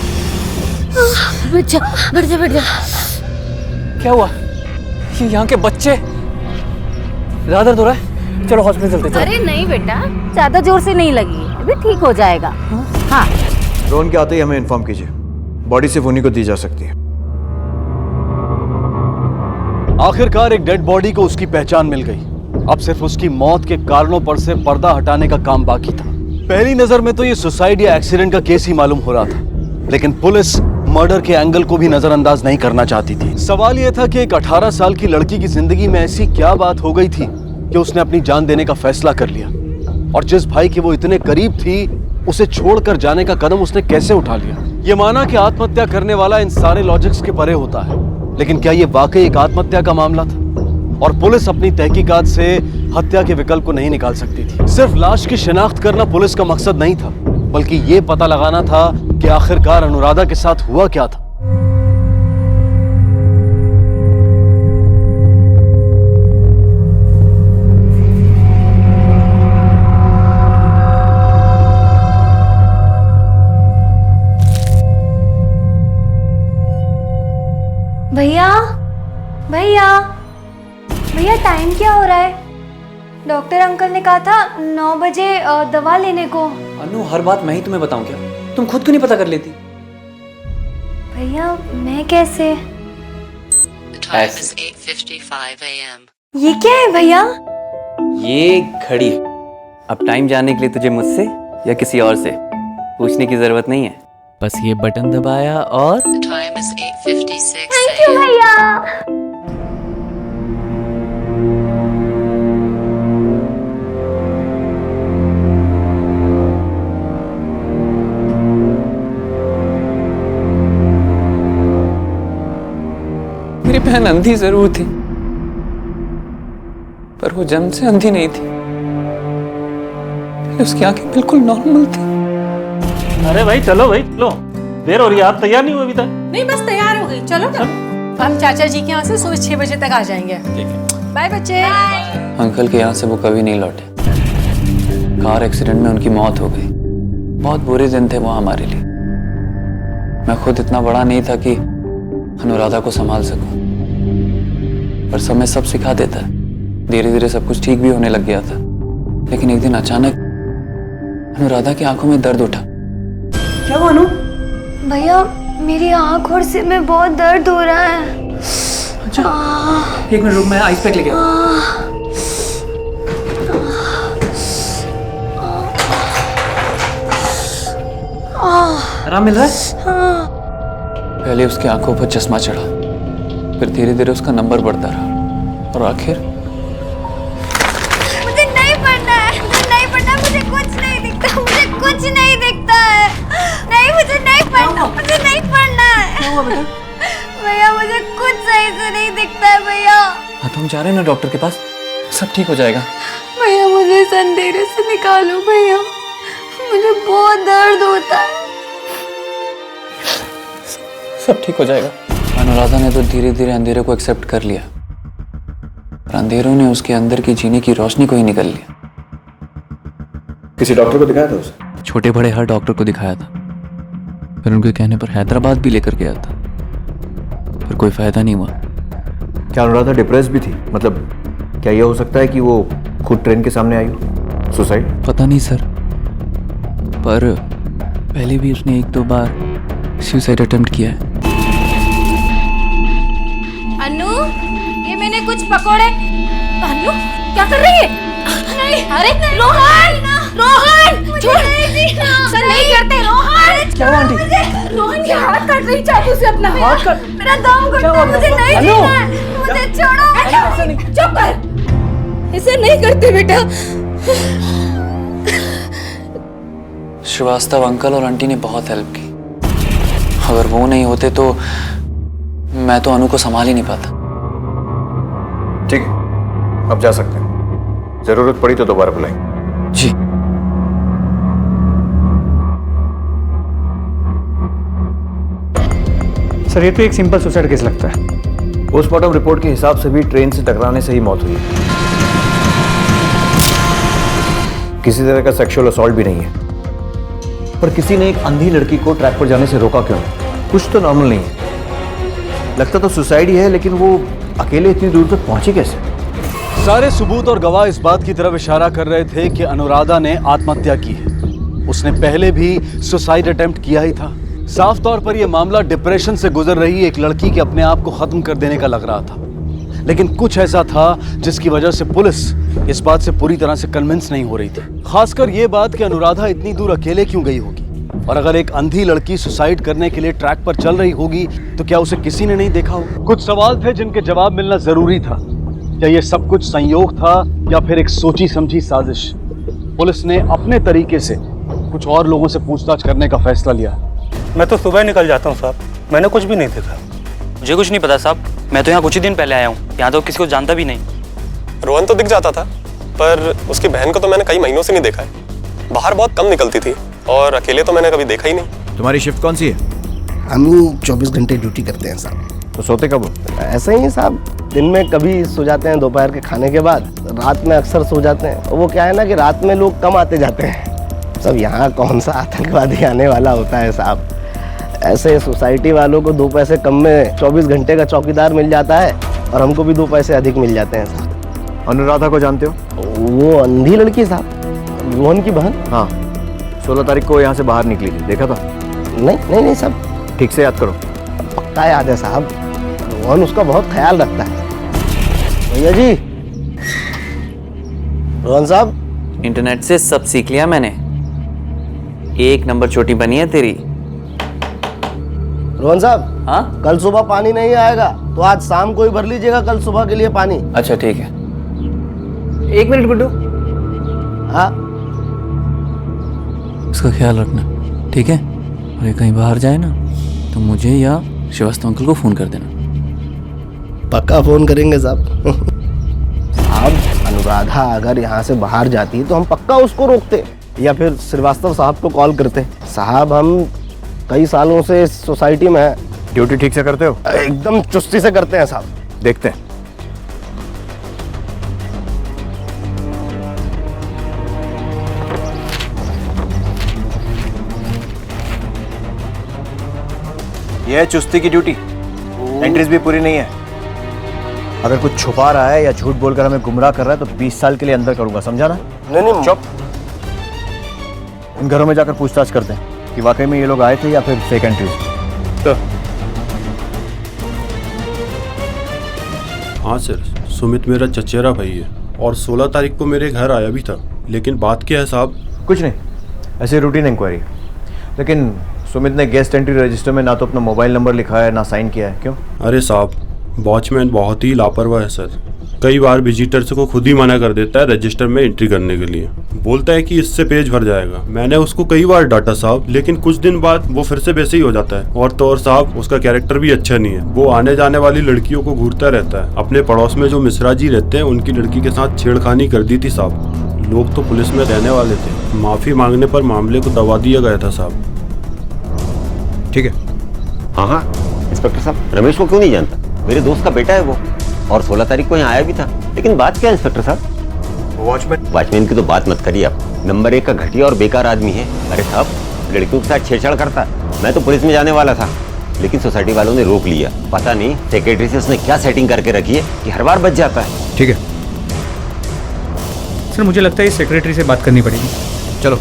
बैठ जा, बैठ जा, बैठ जा। क्या हुआ? ये यहाँ के बच्चे ज्यादा दर्द हो रहा है, चलो हॉस्पिटल चलते हैं। अरे नहीं बेटा, ज्यादा जोर से नहीं लगी, अभी ठीक हो जाएगा। हाँ, रोहन के आते ही हमें इन्फॉर्म कीजिए, बॉडी सिर्फ उन्हीं को दी जा सकती है। आखिरकार एक डेड बॉडी को उसकी पहचान मिल गई। अब सिर्फ उसकी मौत के कारणों पर से पर्दा हटाने का काम बाकी था। पहली नजर में तो ये सुसाइड या एक्सीडेंट का केस ही मालूम हो रहा था, लेकिन पुलिस मर्डर के एंगल को भी नजरअंदाज नहीं करना चाहती थी। सवाल यह था कि एक 18 साल की लड़की की जिंदगी में ऐसी क्या बात हो गई थी कि उसने अपनी जान देने का फैसला कर लिया, और जिस भाई के वो इतने करीब थी उसे छोड़कर जाने का कदम उसने कैसे उठा लिया। ये माना कि आत्महत्या करने वाला इन सारे लॉजिक्स के परे होता है, लेकिन क्या ये वाकई एक आत्महत्या का मामला था? और पुलिस अपनी तहकीकात से हत्या के विकल्प को नहीं निकाल सकती थी। सिर्फ लाश की शिनाख्त करना पुलिस का मकसद नहीं था, बल्कि ये पता लगाना था कि आखिरकार अनुराधा के साथ हुआ क्या था। भैया भैया भैया, टाइम क्या हो रहा है? डॉक्टर अंकल ने कहा था 9 बजे दवा लेने को। अनु, हर बात मैं ही तुम्हें बताऊं क्या? तुम खुद क्यों नहीं पता कर लेती? भैया मैं कैसे? ऐसे। ये क्या है भैया? ये घड़ी है। अब टाइम जानने के लिए तुझे मुझसे या किसी और से पूछने की जरूरत नहीं है, बस ये बटन दबाया और थैंक यू भैया। मेरी बहन अंधी जरूर थी, पर वो जन्म से अंधी नहीं थी। उसकी आंखें बिल्कुल नॉर्मल थी। अरे भाई चलो भाई चलो, देर हो रही है, आप तैयार नहीं हुए अभी तक? नहीं बस तैयार हो गई, चलो ना। हम चाचा जी के यहाँ से सुबह 6 बजे तक आ जाएंगे। बाय बच्चे। अंकल के यहाँ से वो कभी नहीं लौटे। कार एक्सीडेंट में उनकी मौत हो गई। बहुत बुरे दिन थे वो हमारे लिए। मैं खुद इतना बड़ा नहीं था कि अनुराधा को संभाल सकूं, पर समय सब सिखा देता है। धीरे धीरे सब कुछ ठीक भी होने लग गया था, लेकिन एक दिन अचानक अनुराधा की आंखों में दर्द उठा। क्या हुआ अनु? भैया मेरी आँख और सिर में बहुत दर्द हो रहा है। अच्छा, एक मिनट रुक, मैं आइस पैक लेके आराम मिल रहा है? पहले उसकी आंखों पर चश्मा चढ़ा, फिर धीरे धीरे उसका नंबर बढ़ता रहा, और आखिर मुझे नहीं पढ़ना है, मुझे कुछ नहीं दिखता, मुझे कुछ नहीं दिखता है। नहीं, मुझे नहीं पढ़ना, मुझे नहीं पढ़ना है। भैया मुझे कुछ सही से नहीं दिखता है भैया। हाँ तो हम जा रहे हैं ना डॉक्टर के पास, सब ठीक हो जाएगा। भैया मुझे इस अंधेरे से निकालो भैया, मुझे बहुत दर्द होता है। सब ठीक हो जाएगा। अनुराधा ने तो धीरे धीरे अंधेरे को एक्सेप्ट कर लिया, पर अंधेरों ने उसके अंदर की जीने की रोशनी को ही निकल लिया। किसी डॉक्टर को दिखाया था उसे? छोटे बड़े हर डॉक्टर को दिखाया था, फिर उनके कहने पर हैदराबाद भी लेकर गया था, पर कोई फायदा नहीं हुआ। क्या अनुराधा डिप्रेस भी थी? मतलब क्या यह हो सकता है कि वो खुद ट्रेन के सामने आई हो? सुसाइड? पता नहीं सर, पर पहले भी उसने 1-2 बार सुसाइड अटेम्प्ट किया है। अनु, ये मैंने कुछ पकौड़े। अनु क्या कर रही है? नहीं, अरे रोहन, रोहन छोड़। सर नहीं करते रोहन। क्या हुआ आंटी? रोहन के हाथ काट रही चाकू से अपना। हाथ काट? मेरा दम घुटता है, मुझे नहीं जीना है, मुझे छोड़ो। चुप कर, इसे नहीं करते बेटा। श्रीवास्तव अंकल और आंटी ने बहुत हेल्प की। अगर वो नहीं होते तो मैं तो अनु को संभाल ही नहीं पाता। ठीक है, अब जा सकते हैं। जरूरत पड़ी तो दोबारा बुलाएंगे। जी। सर ये तो एक सिंपल सुसाइड केस लगता है। पोस्टमार्टम रिपोर्ट के हिसाब से भी ट्रेन से टकराने से ही मौत हुई है। किसी तरह का सेक्सुअल असॉल्ट भी नहीं है। पर किसी ने एक अंधी लड़की को ट्रैक पर जाने से रोका क्यों? कुछ तो नॉर्मल नहीं है। लगता तो सुसाइड ही है, लेकिन वो अकेले इतनी दूर तक पहुंची कैसे? सारे सबूत और गवाह इस बात की तरफ इशारा कर रहे थे कि अनुराधा ने आत्महत्या की है। उसने पहले भी सुसाइड अटेम्प्ट किया ही था। साफ तौर पर यह मामला डिप्रेशन से गुजर रही एक लड़की के अपने आप को खत्म कर देने का लग रहा था। लेकिन कुछ ऐसा था जिसकी वजह से पुलिस इस बात से पूरी तरह से कन्विंस नहीं हो रही थी। खासकर ये बात कि अनुराधा इतनी दूर अकेले क्यों गई होगी, और अगर एक अंधी लड़की सुसाइड करने के लिए ट्रैक पर चल रही होगी तो क्या उसे किसी ने नहीं देखा होगा। कुछ सवाल थे जिनके जवाब मिलना जरूरी था। क्या ये सब कुछ संयोग था या फिर एक सोची समझी साजिश। पुलिस ने अपने तरीके से कुछ और लोगों से पूछताछ करने का फैसला लिया। मैं तो सुबह निकल जाता हूँ साहब, मैंने कुछ भी नहीं देखा। मुझे कुछ नहीं पता साहब, मैं तो यहाँ कुछ ही दिन पहले आया हूँ, यहाँ तो किसी को जानता भी नहीं। रोहन तो दिख जाता था, पर उसकी बहन को तो मैंने कई महीनों से नहीं देखा है। बाहर बहुत कम निकलती थी और अकेले तो मैंने कभी देखा ही नहीं। तुम्हारी शिफ्ट कौन सी है? हम 24 घंटे ड्यूटी करते हैं साहब। तो सोते कब हो? ऐसे ही साहब, दिन में कभी सो जाते हैं दोपहर के खाने के बाद, रात में अक्सर सो जाते हैं। वो क्या है ना कि रात में लोग कम आते जाते हैं। सब यहाँ कौन सा आतंकवादी आने वाला होता है साहब। ऐसे सोसाइटी वालों को 2 पैसे कम में 24 घंटे का चौकीदार मिल जाता है और हमको भी 2 पैसे अधिक मिल जाते हैं साहब। अनुराधा को जानते हो? वो अंधी लड़की साहब, रोहन की बहन। हाँ, 16 तारीख को यहाँ से बाहर निकली थी, देखा था? नहीं साहब। ठीक से याद करो। पक्का याद है साहब, रोहन उसका बहुत ख्याल रखता है। भैया जी, रोहन साहब। इंटरनेट से सब सीख लिया मैंने, 1 नंबर चोटी बनी है तेरी। रोहन साहब, हाँ, कल सुबह पानी नहीं आएगा तो आज शाम को ही भर लीजिएगा कल सुबह के लिए पानी। अच्छा ठीक है। 1 मिनट गुड्डू। हाँ, इसका ख्याल रखना, ठीक है? और ये कहीं बाहर जाए ना तो मुझे या श्रीवास्तव अंकल को फोन कर देना। पक्का फोन करेंगे साहब। साहब, अनुराधा अगर यहाँ से बाहर जाती तो हम पक्का उसको रोकते या फिर श्रीवास्तव साहब को कॉल करते। साहब, हम कई सालों से इस सोसाइटी में हैं। ड्यूटी ठीक से करते हो? एकदम चुस्ती से करते हैं साहब। देखते हैं। यह है चुस्ती की ड्यूटी। एंट्रीज भी पूरी नहीं है। अगर कुछ छुपा रहा है या झूठ बोलकर हमें गुमराह कर रहा है तो 20 साल के लिए अंदर करूंगा, समझा ना? नहीं। चुप। इन घरों में जाकर पूछताछ करते हैं कि वाकई में ये लोग आए थे या फिर फेक एंट्रीज। तो हाँ सर, सुमित मेरा चचेरा भाई है और 16 तारीख को मेरे घर आया भी था। लेकिन बात क्या है साहब? कुछ नहीं, ऐसे रूटीन इंक्वायरी। लेकिन सुमित ने गेस्ट एंट्री रजिस्टर में ना तो अपना मोबाइल नंबर लिखा है ना साइन किया है। क्यों? अरे साहब, वॉचमैन बहुत ही लापरवाह है सर। कई बार विजिटर्स को खुद ही मना कर देता है रजिस्टर में एंट्री करने के लिए। बोलता है कि इससे पेज भर जाएगा। मैंने उसको कई बार डांटा साहब, लेकिन कुछ दिन बाद वो फिर से वैसे ही हो जाता है। और तो और साहब, उसका कैरेक्टर भी अच्छा नहीं है। वो आने जाने वाली लड़कियों को घूरता रहता है। अपने पड़ोस में जो मिश्रा जी रहते हैं उनकी लड़की के साथ छेड़खानी कर दी थी साहब। लोग तो पुलिस में रहने वाले थे। माफी मांगने पर मामले को दबा दिया गया था साहब। ठीक है। हाँ, इंस्पेक्टर साहब, रमेश को क्यों नहीं जानता? मेरे दोस्त का बेटा है वो, और 16 तारीख को यहाँ आया भी था। लेकिन बात क्या है इंस्पेक्टर साहब? वॉचमैन की तो बात मत करिए आप। नंबर 1 का घटिया और बेकार आदमी है। अरे साहब, लड़कियों के साथ छेड़छाड़ करता है। मैं तो पुलिस में जाने वाला था, लेकिन सोसाइटी वालों ने रोक लिया। पता नहीं सेक्रेटरी से उसने क्या सेटिंग करके रखी है कि हर बार बच जाता है। ठीक है सर, मुझे लगता है इस सेक्रेटरी से बात करनी पड़ेगी। चलो।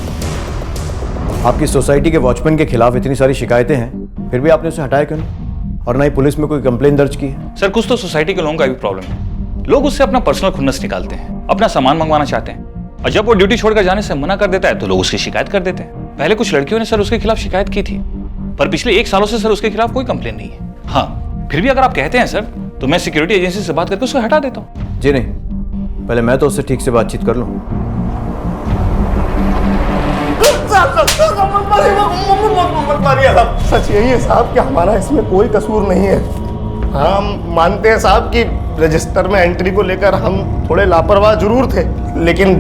आपकी सोसाइटी के वॉचमैन के खिलाफ इतनी सारी शिकायतें हैं, फिर भी आपने उसे हटाया क्यों नहीं? और ना ही पुलिस में कोई कंप्लेन दर्ज की है। सर, कुछ तो सोसाइटी के लोगों का भी प्रॉब्लम है। लोग उससे अपना पर्सनल खुन्नस निकालते हैं, अपना सामान मंगवाना चाहते हैं, और जब वो ड्यूटी छोड़कर जाने से मना कर देता है तो लोग उसकी शिकायत कर देते हैं। पहले कुछ लड़कियों ने सर उसके खिलाफ शिकायत की थी, पर पिछले 1 सालों से सर उसके खिलाफ कोई कंप्लेन नहीं है। हाँ, फिर भी अगर आप कहते हैं सर तो मैं सिक्योरिटी एजेंसी से बात करके उसे हटा देता हूँ। जी नहीं, पहले मैं तो उससे ठीक से बातचीत कर लूँ। सच यही है साहब कि हमारा इसमें कोई कसूर नहीं है। हम मानते हैं साहब कि रजिस्टर में एंट्री को लेकर हम थोड़े लापरवाह जरूर थे, लेकिन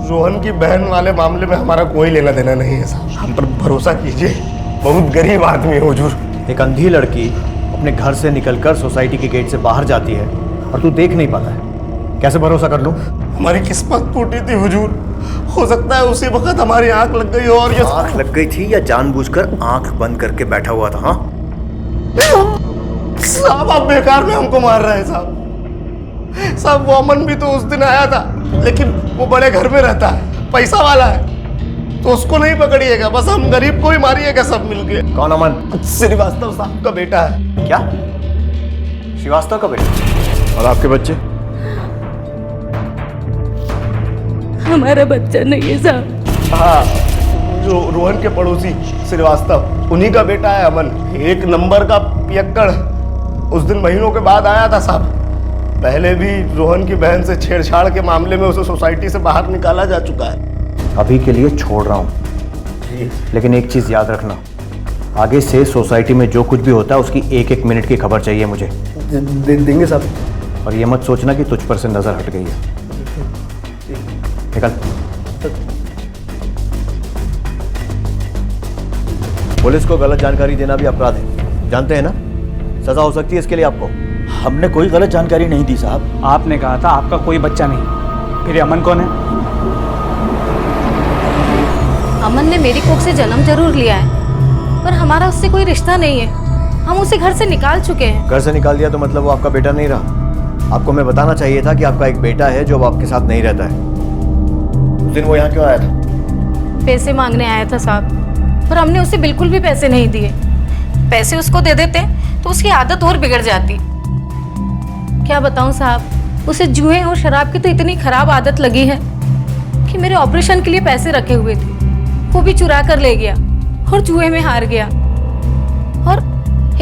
रोहन की बहन वाले मामले में हमारा कोई लेना देना नहीं है साहब। हम पर भरोसा कीजिए, बहुत गरीब आदमी है हुजूर। एक अंधी लड़की अपने घर से निकलकर सोसाइटी के गेट से बाहर जाती है और तू देख नहीं पाता है, कैसे भरोसा कर लूं? हमारी किस्मत टूटी थी हुजूर। हो सकता है उसी वक्त हमारी आंख लग गई हो। और ये आंख लग गई थी या जानबूझकर आंख बंद करके बैठा हुआ था? हाँ साहब, आप बेकार में हमको मार रहे हैं साहब। साहब, वो अमन भी तो उस दिन आया था, लेकिन वो बड़े घर में रहता है, पैसा वाला है, तो उसको नहीं पकड़िएगा। बस हम गरीब को ही मारिएगा सब मिलके। कौन अमन? श्रीवास्तव साहब का बेटा है। क्या? श्रीवास्तव का बेटा? और आपके बच्चे? हमारा बच्चा नहीं है साहब। हाँ, जो रोहन के पड़ोसी श्रीवास्तव, उन्हीं का बेटा है अमन। एक नंबर का पियक्कड़। उस दिन महीनों के बाद आया था साहब। पहले भी रोहन की बहन से छेड़छाड़ के मामले में उसे सोसाइटी से बाहर निकाला जा चुका है। अभी के लिए छोड़ रहा हूँ, लेकिन एक चीज याद रखना, आगे से सोसाइटी में जो कुछ भी होता है उसकी एक एक मिनट की खबर चाहिए मुझे। देंगे साहब। और ये मत सोचना कि तुझ पर से नजर हट गई है। निकल। पुलिस को गलत जानकारी देना भी अपराध है, जानते हैं ना? सजा हो सकती है इसके लिए आपको। हमने कोई गलत जानकारी नहीं दी साहब। आपने कहा था आपका कोई बच्चा नहीं, फिर ये अमन कौन है? अमन ने मेरी कोख से जन्म जरूर लिया है, पर हमारा उससे कोई रिश्ता नहीं है। हम उसे घर से निकाल चुके हैं। घर से निकाल दिया तो मतलब वो आपका बेटा नहीं रहा? आपको मैं बताना चाहिए था कि आपका एक बेटा है जो अब आपके साथ नहीं रहता है। उस दिन वो यहाँ क्यों आया था? पैसे मांगने आया था साहब, पर हमने उसे बिल्कुल भी पैसे नहीं दिए। पैसे उसको दे देते तो उसकी आदत और बिगड़ जाती। क्या बताऊं साहब, उसे जुए और शराब की तो इतनी खराब आदत लगी है कि मेरे ऑपरेशन के लिए पैसे रखे हुए थे वो भी चुरा कर ले गया और जुए में हार गया। और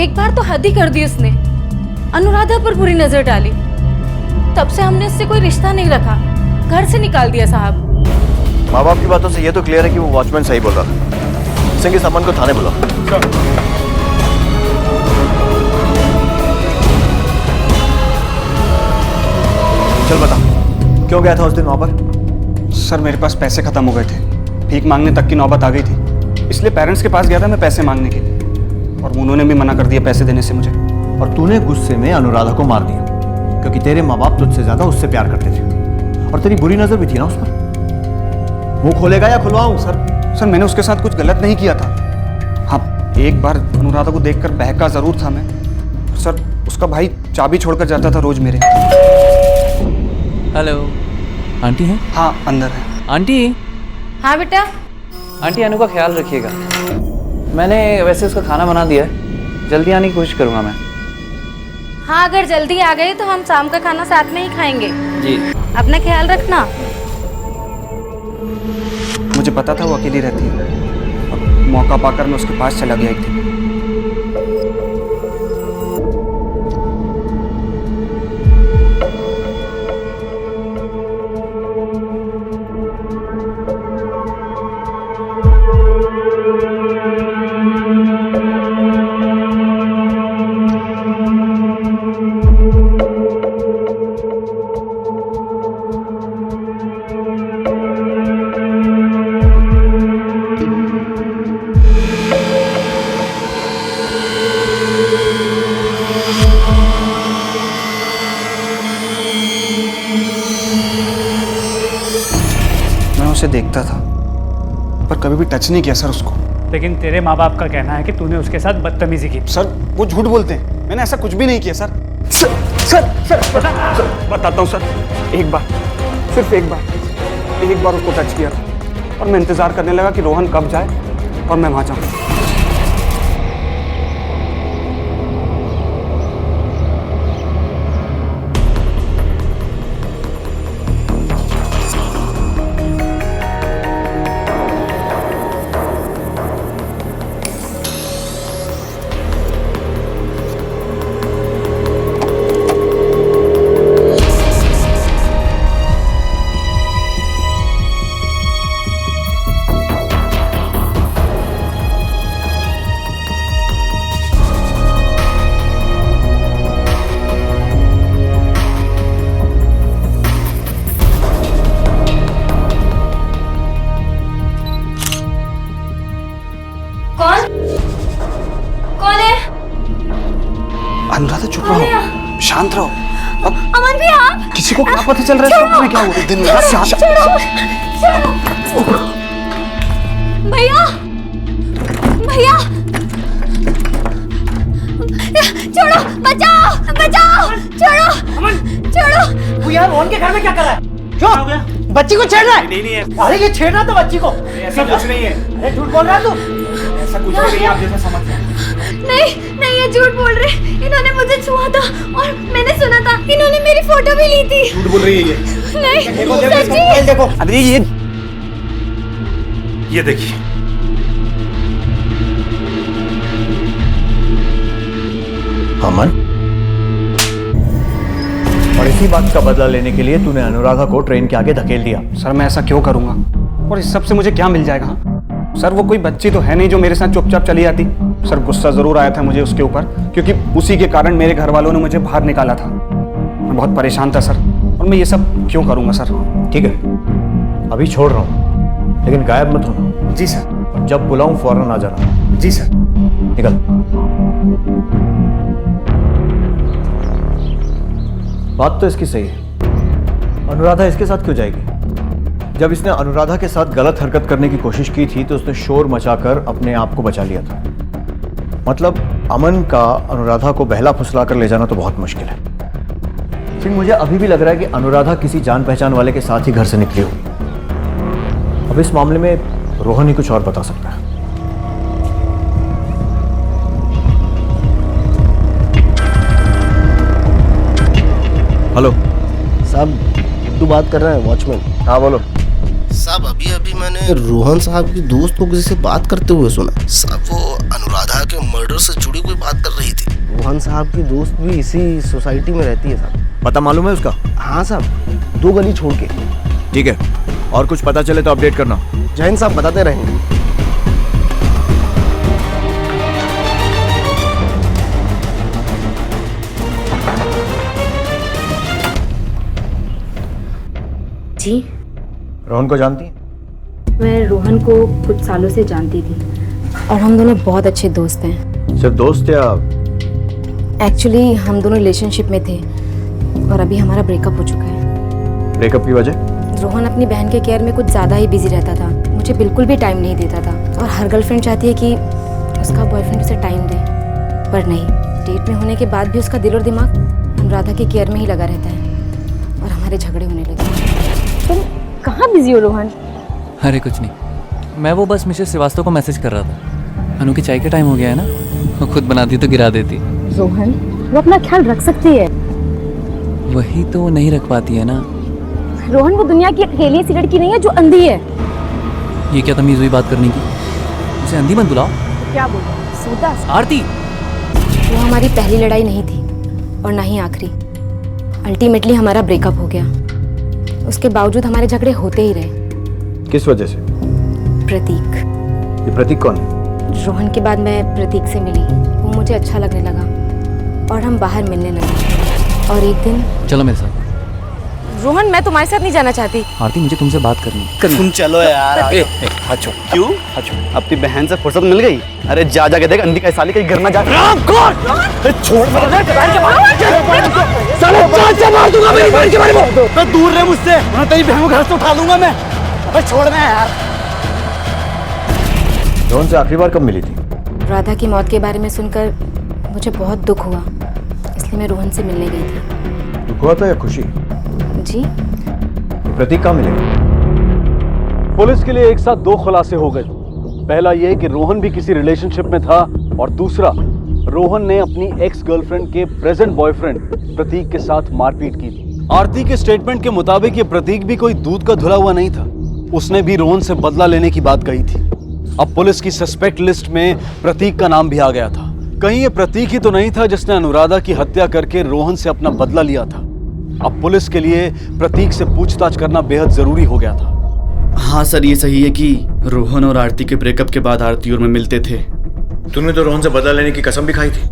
एक बार तो हद ही कर दी उसने, अनुराधा पर बुरी नजर डाली। तब से हमने उससे कोई रिश्ता नहीं रखा, घर से निकाल दिया साहब। माँ बाप की बातों से ये तो क्लियर है कि वो वॉचमैन सही बोल रहा था। सिंह इस अमन को थाने बुलाओ। चल बता, क्यों गया था उस दिन वहां पर? सर मेरे पास पैसे खत्म हो गए थे, भीख मांगने तक की नौबत आ गई थी, इसलिए पेरेंट्स के पास गया था मैं पैसे मांगने के लिए, और उन्होंने भी मना कर दिया पैसे देने से मुझे। और तूने गुस्से में अनुराधा को मार दिया क्योंकि तेरे माँ बाप तुझसे ज्यादा उससे प्यार करते थे और तेरी बुरी नजर भी थी ना उस पर। मुंह खोलेगा या खुलवाऊं? सर मैंने उसके साथ कुछ गलत नहीं किया था। हाँ, एक बार अनुराधा को देखकर बहका जरूर था मैं। सर उसका भाई चाबी छोड़कर जाता था रोज मेरे। हेलो, आंटी हैं? हाँ अंदर है। आंटी। हाँ बेटा। आंटी अनु का ख्याल रखिएगा। मैंने वैसे उसका खाना बना दिया है, जल्दी आने की कोशिश करूंगा मैं। हाँ अगर जल्दी आ गए तो हम शाम का खाना साथ में ही खाएंगे। जी। अपना ख्याल रखना। मुझे पता था वो अकेली रहती है, और मौका पाकर मैं उसके पास चला गया एक दिन। उसे देखता था पर कभी भी टच नहीं किया सर उसको। लेकिन तेरे माँ बाप का कहना है कि तूने उसके साथ बदतमीजी की। सर वो झूठ बोलते हैं, मैंने ऐसा कुछ भी नहीं किया सर। सर बताता हूँ सर, एक बार, सिर्फ एक बार उसको टच किया था और मैं इंतजार करने लगा कि रोहन कब जाए और मैं वहां जाऊँ। अनुराधा चुप रहो, शांत रहो। अब अमन भी आप? किसी को क्या पता चल रहा है क्या हुआ? दिन में भैया भैया छोड़ो, बचाओ बचाओ, छोड़ो। तू यार रोहन के घर में क्या कर रहा है? क्यों? बच्ची को छेड़ रहा है? नहीं है। अरे ये छेड़ रहा तो बच्ची को। ऐसा कुछ नहीं है। अरे झूठ बोल रहा है तू? ऐसा कुछ नहीं है, आप जैसा समझ रहे हैं। नहीं ये झूठ बोल रहे, इन्होंने मुझे छुआ था और मैंने सुना था इन्होंने फोटो भी ली थी। झूठ बोल रही है ये। नहीं सच्ची। देखो अरे ये देखिए, अमन, और इसी बात का बदला लेने के लिए तूने अनुराधा को ट्रेन के आगे धकेल दिया। सर मैं ऐसा क्यों करूंगा, और इस सब से मुझे क्या मिल जाएगा? सर वो कोई बच्ची तो है नहीं जो मेरे साथ चुपचाप चली जाती। सर गुस्सा जरूर आया था मुझे उसके ऊपर, क्योंकि उसी के कारण मेरे घर वालों ने मुझे बाहर निकाला था। मैं बहुत परेशान था सर, और मैं ये सब क्यों करूंगा सर? ठीक है, अभी छोड़ रहा हूँ, लेकिन गायब मत होना। जी सर। जब बुलाऊं फौरन आ जाना। जी सर। निकल। बात तो इसकी सही है, अनुराधा इसके साथ क्यों जाएगी? जब इसने अनुराधा के साथ गलत हरकत करने की कोशिश की थी तो उसने शोर मचाकर अपने आप को बचा लिया था। मतलब अमन का अनुराधा को बहला फुसला कर ले जाना तो बहुत मुश्किल है। लेकिन मुझे अभी भी लग रहा है कि अनुराधा किसी जान पहचान वाले के साथ ही घर से निकली होगी। अब इस मामले में रोहन ही कुछ और बता सकता है। हेलो साहब, गुड्डू बात कर रहे हैं, वॉचमैन। हाँ बोलो साहब। अभी अभी मैंने रोहन साहब की दोस्त को किसी से बात करते हुए सुना। साहब वो अनुराधा के मर्डर से जुड़ी कोई बात कर रही थी। रोहन साहब की दोस्त भी इसी सोसाइटी में रहती है साहब। पता मालूम है उसका? हाँ साहब, 2 गली छोड़ के। ठीक है, और कुछ पता चले तो अपडेट करना। जय हिंद साहब, बताते रहेंगे। जी, रोहन को जानती हैं? मैं रोहन को कुछ सालों से जानती थी और हम दोनों बहुत अच्छे दोस्त हैं। सिर्फ दोस्त या? एक्चुअली हम दोनों रिलेशनशिप में थे और अभी हमारा ब्रेकअप हो चुका है। ब्रेकअप की वजह? रोहन अपनी बहन के केयर में कुछ ज़्यादा ही बिजी रहता था, मुझे बिल्कुल भी टाइम नहीं देता था। और हर गर्लफ्रेंड चाहती है कि उसका बॉयफ्रेंड उसे टाइम दे, पर नहीं। डेट में होने के बाद भी उसका दिल और दिमाग अनुराधा के केयर में ही लगा रहता है और हमारे झगड़े होने लगे। तुम कहाँ बिजी हो रोहन? अरे कुछ नहीं, मैं वो बस मिसेस श्रीवास्तव को मैसेज कर रहा था। अनु की चाय का टाइम हो गया है ना, वो खुद बनाती तो गिरा देती। रोहन, वो अपना ख्याल रख सकती है। वही तो नहीं रख पाती है ना। रोहन, वो दुनिया की अकेली ऐसी लड़की नहीं है जो अंधी है। ये क्या तमीज हुई बात करने की? उसे अंधी मत बुलाओ। क्या बोल रहा है? सूदा आरती, वो हमारी पहली लड़ाई नहीं थी और ना ही आखिरी। अल्टीमेटली हमारा ब्रेकअप हो गया। उसके बावजूद हमारे झगड़े होते ही रहे। किस वजह से? प्रतीक। ये प्रतीक कौन है? रोहन के बाद मैं प्रतीक से मिली, वो मुझे अच्छा लगने लगा और हम बाहर मिलने लगे। और एक दिन चलो मेरे साथ। रोहन, मैं तुम्हारे साथ नहीं जाना चाहती। आरती, मुझे तुमसे बात करनी है। तुम चलो यार। क्यों? अपनी बहन से फुर्सत मिल गई? अरे जा के देख, अंधी का साली कहीं घर ना जा। छोड़ तो दूर रहे मुझसे, मैं तेरी बहन को घर से उठा लूंगा मैं। अबे छोड़ना यार। रोहन से आखिरी बार कब मिली थी? राधा की मौत के बारे में सुनकर मुझे बहुत दुख हुआ, इसलिए मैं रोहन से मिलने गई थी। दुख हुआ था या खुशी? जी। प्रतीक कहाँ मिलेगा? पुलिस के लिए एक साथ 2 खुलासे हो गए। पहला यह कि रोहन भी किसी रिलेशनशिप में था, और दूसरा, रोहन ने अपनी एक्स गर्लफ्रेंड के प्रेजेंट बॉयफ्रेंड प्रतीक के साथ मारपीट की थी। आरती के स्टेटमेंट के मुताबिक ये प्रतीक भी कोई दूध का धुला हुआ नहीं था। उसने भी रोहन से बदला लेने की बात कही थी। अब पुलिस की सस्पेक्ट लिस्ट में प्रतीक का नाम भी आ गया था। कहीं ये प्रतीक ही तो नहीं था जिसने अनुराधा की हत्या करके रोहन से अपना बदला लिया था। अब पुलिस के लिए प्रतीक से पूछताछ करना बेहद जरूरी हो गया था। हाँ सर, ये सही है कि रोहन और आरती के ब्रेकअप के बाद आरती और मैं मिलते थे। तूने तो रोहन से बदला लेने की कसम भी खाई थी,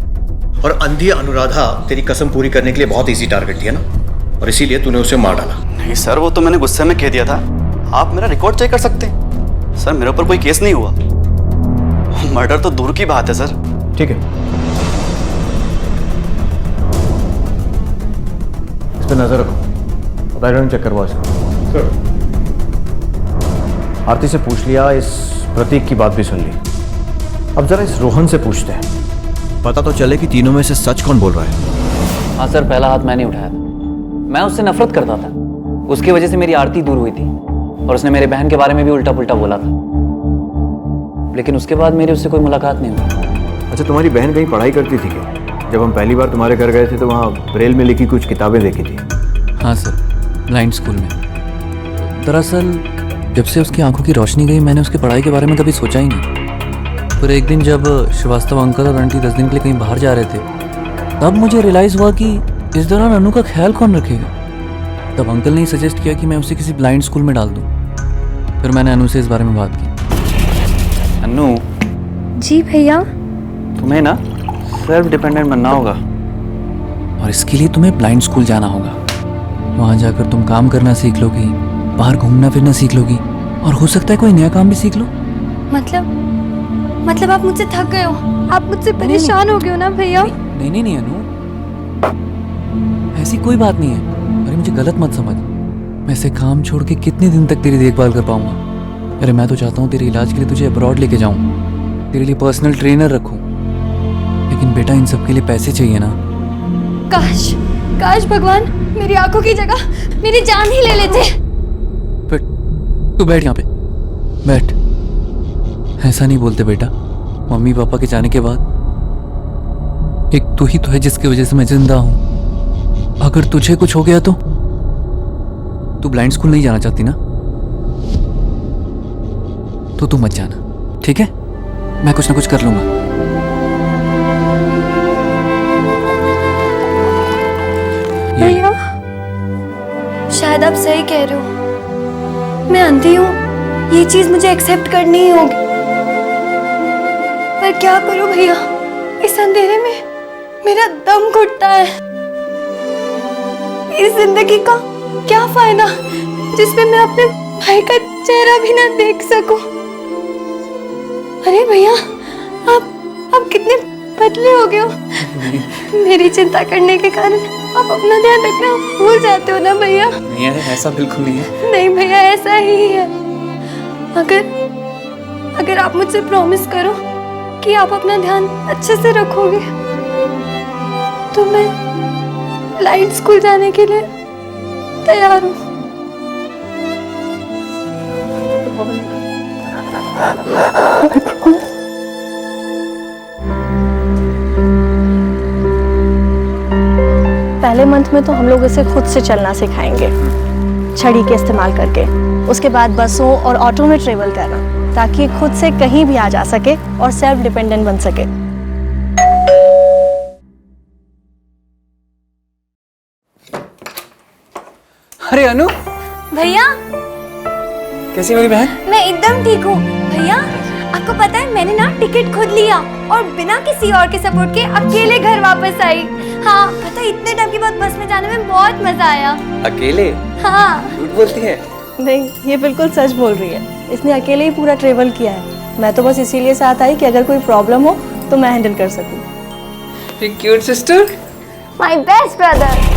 और अंधी अनुराधा तेरी कसम पूरी करने के लिए बहुत इजी टारगेट थी ना, और इसीलिए तूने उसे मार डाला। नहीं सर, वो तो मैंने गुस्से में कह दिया था। आप मेरा रिकॉर्ड चेक कर सकते हैं सर, मेरे ऊपर कोई केस नहीं हुआ। मर्डर तो दूर की बात है सर। ठीक है, इस पे नजर रखो, बैकग्राउंड चेक करवाओ इसका। आरती से पूछ लिया, इस प्रतीक की बात भी सुन ली। अब जरा इस रोहन से पूछते हैं, पता तो चले कि तीनों में से सच कौन बोल रहा है। हाँ सर, पहला हाथ मैंने उठाया। मैं उससे नफरत करता था, उसकी वजह से मेरी आरती दूर हुई थी, और उसने मेरे बहन के बारे में भी उल्टा पुल्टा बोला था, लेकिन उसके बाद मेरी उससे कोई मुलाकात नहीं हुई। अच्छा, तुम्हारी बहन कहीं पढ़ाई करती थी क्या? जब हम पहली बार तुम्हारे घर गए थे तो वहाँ ब्रेल में लिखी कुछ किताबें देखी थी। हाँ सर, ब्लाइंड स्कूल में। दरअसल जब से उसकी आंखों की रोशनी गई मैंने उसकी पढ़ाई के बारे में कभी सोचा ही नहीं। पर एक दिन जब श्रीवास्तव अंकल और आंटी 10 दिन के लिए कहीं बाहर जा रहे थे तब मुझे रियलाइज़ हुआ कि इस दौरान अनु का ख्याल कौन रखेगा। तब अंकल ने सजेस्ट किया कि मैं उसे किसी ब्लाइंड स्कूल में डाल दूँ। फिर मैंने अनु से इस बारे में बात की। अनु। जी भैया। तुम्हें ना सेल्फ डिपेंडेंट बनना होगा और इसके लिए तुम्हें ब्लाइंड स्कूल जाना होगा। वहाँ जाकर तुम काम करना सीख लोगी, बाहर घूमना फिरना सीख लोगी और हो सकता है कोई नया काम भी सीख लो। मतलब आप मुझसे थक गए हो, आप मुझसे परेशान हो गए हो ना भैया? नहीं अनु, ऐसी कोई बात नहीं है। अरे मुझे गलत मत समझ, मैं ऐसे काम छोड़ के कितने दिन तक तेरी देखभाल कर पाऊंगा। अरे मैं तो चाहता हूँ तेरे इलाज के लिए तुझे अब्रॉड लेके जाऊँ, तेरे लिए पर्सनल ट्रेनर रखूँ, लेकिन बेटा इन सब के लिए पैसे चाहिए ना। काश भगवान मेरी आंखों की जगह मेरी जान ही ले लेते। तू बैठ यहाँ पे, बैठ। ऐसा नहीं बोलते बेटा, मम्मी पापा के जाने के बाद एक तू ही तो है जिसकी वजह से मैं जिंदा हूं। अगर तुझे कुछ हो गया तो तू ब्लाइंड स्कूल नहीं जाना चाहती ना, तो तू मत जाना, ठीक है? मैं कुछ ना कुछ कर लूंगा। भैया शायद आप सही कह रहे हो, मैं अंधी हूँ, ये चीज मुझे एक्सेप्ट करनी ही होगी। पर क्या करूं भैया, इस अंधेरे में मेरा दम घुटता है। इस जिंदगी का क्या फायदा जिसमें मैं अपने भाई का चेहरा भी ना देख सकूं। अरे भैया आप कितने पतले हो गए हो। मेरी चिंता करने के कारण आप अपना ध्यान रखना भूल जाते हो ना भैया? नहीं है, ऐसा बिल्कुल नहीं है। नहीं भैया, ऐसा ही है। अगर आप मुझसे प्रॉमिस करो कि आप अपना ध्यान अच्छे से रखोगे तो मैं ब्लाइंड स्कूल जाने के लिए तैयार हूँ। पहले मंथ में तो हम लोग इसे खुद से चलना सिखाएंगे, छड़ी के इस्तेमाल करके। उसके बाद बसों और ऑटो में ट्रेवल करना, ताकि खुद से कहीं भी आ जा सके और सेल्फ डिपेंडेंट बन सके। अरे अनु, भैया कैसी मेरी बहन? मैं एकदम ठीक हूँ। भैया आपको पता है मैंने ना टिकट खुद लिया और बिना किसी और के सपोर्ट के अकेले घर वापस आई। हाँ पता है, इतने टाइम के बाद बस में जाने में बहुत मजा आया। अकेले? हाँ। झूठ बोलती है? नहीं, ये बिल्कुल सच बोल रही है। इसने अकेले ही पूरा ट्रेवल किया है। मैं तो बस इसीलिए साथ आई कि अगर कोई प्रॉब्लम हो तो मैं हैंडल कर सकूं। Cute sister, my best brother.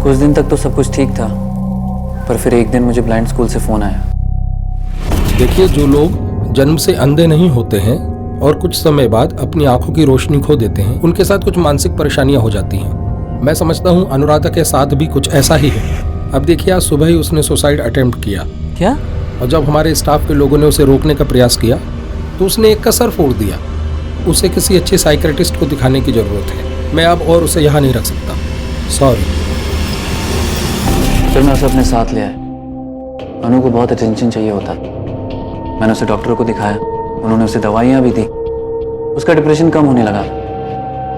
कुछ दिन तक तो सब कुछ ठीक था, पर फिर एक दिन मुझे ब्लाइंड स्कूल से फोन आया। देखिए, जो लोग जन्म से अंधे नहीं होते हैं और कुछ समय बाद अपनी आंखों की रोशनी खो देते हैं, उनके साथ कुछ मानसिक परेशानियां हो जाती हैं। मैं समझता हूं अनुराधा के साथ भी कुछ ऐसा ही है। अब देखिए, आज सुबह ही उसने सुसाइड अटेम्प्ट किया। क्या? और जब हमारे स्टाफ के लोगों ने उसे रोकने का प्रयास किया तो उसने एक कसर फोड़ दिया। उसे किसी अच्छे साइकियाट्रिस्ट को दिखाने की जरूरत है। मैं अब और उसे यहाँ नहीं रख सकता, सॉरी। फिर मैं उसे अपने साथ ले आया। अनु को बहुत अटेंशन चाहिए होता। मैंने उसे डॉक्टर को दिखाया, उन्होंने उसे दवाइयाँ भी दी, उसका डिप्रेशन कम होने लगा।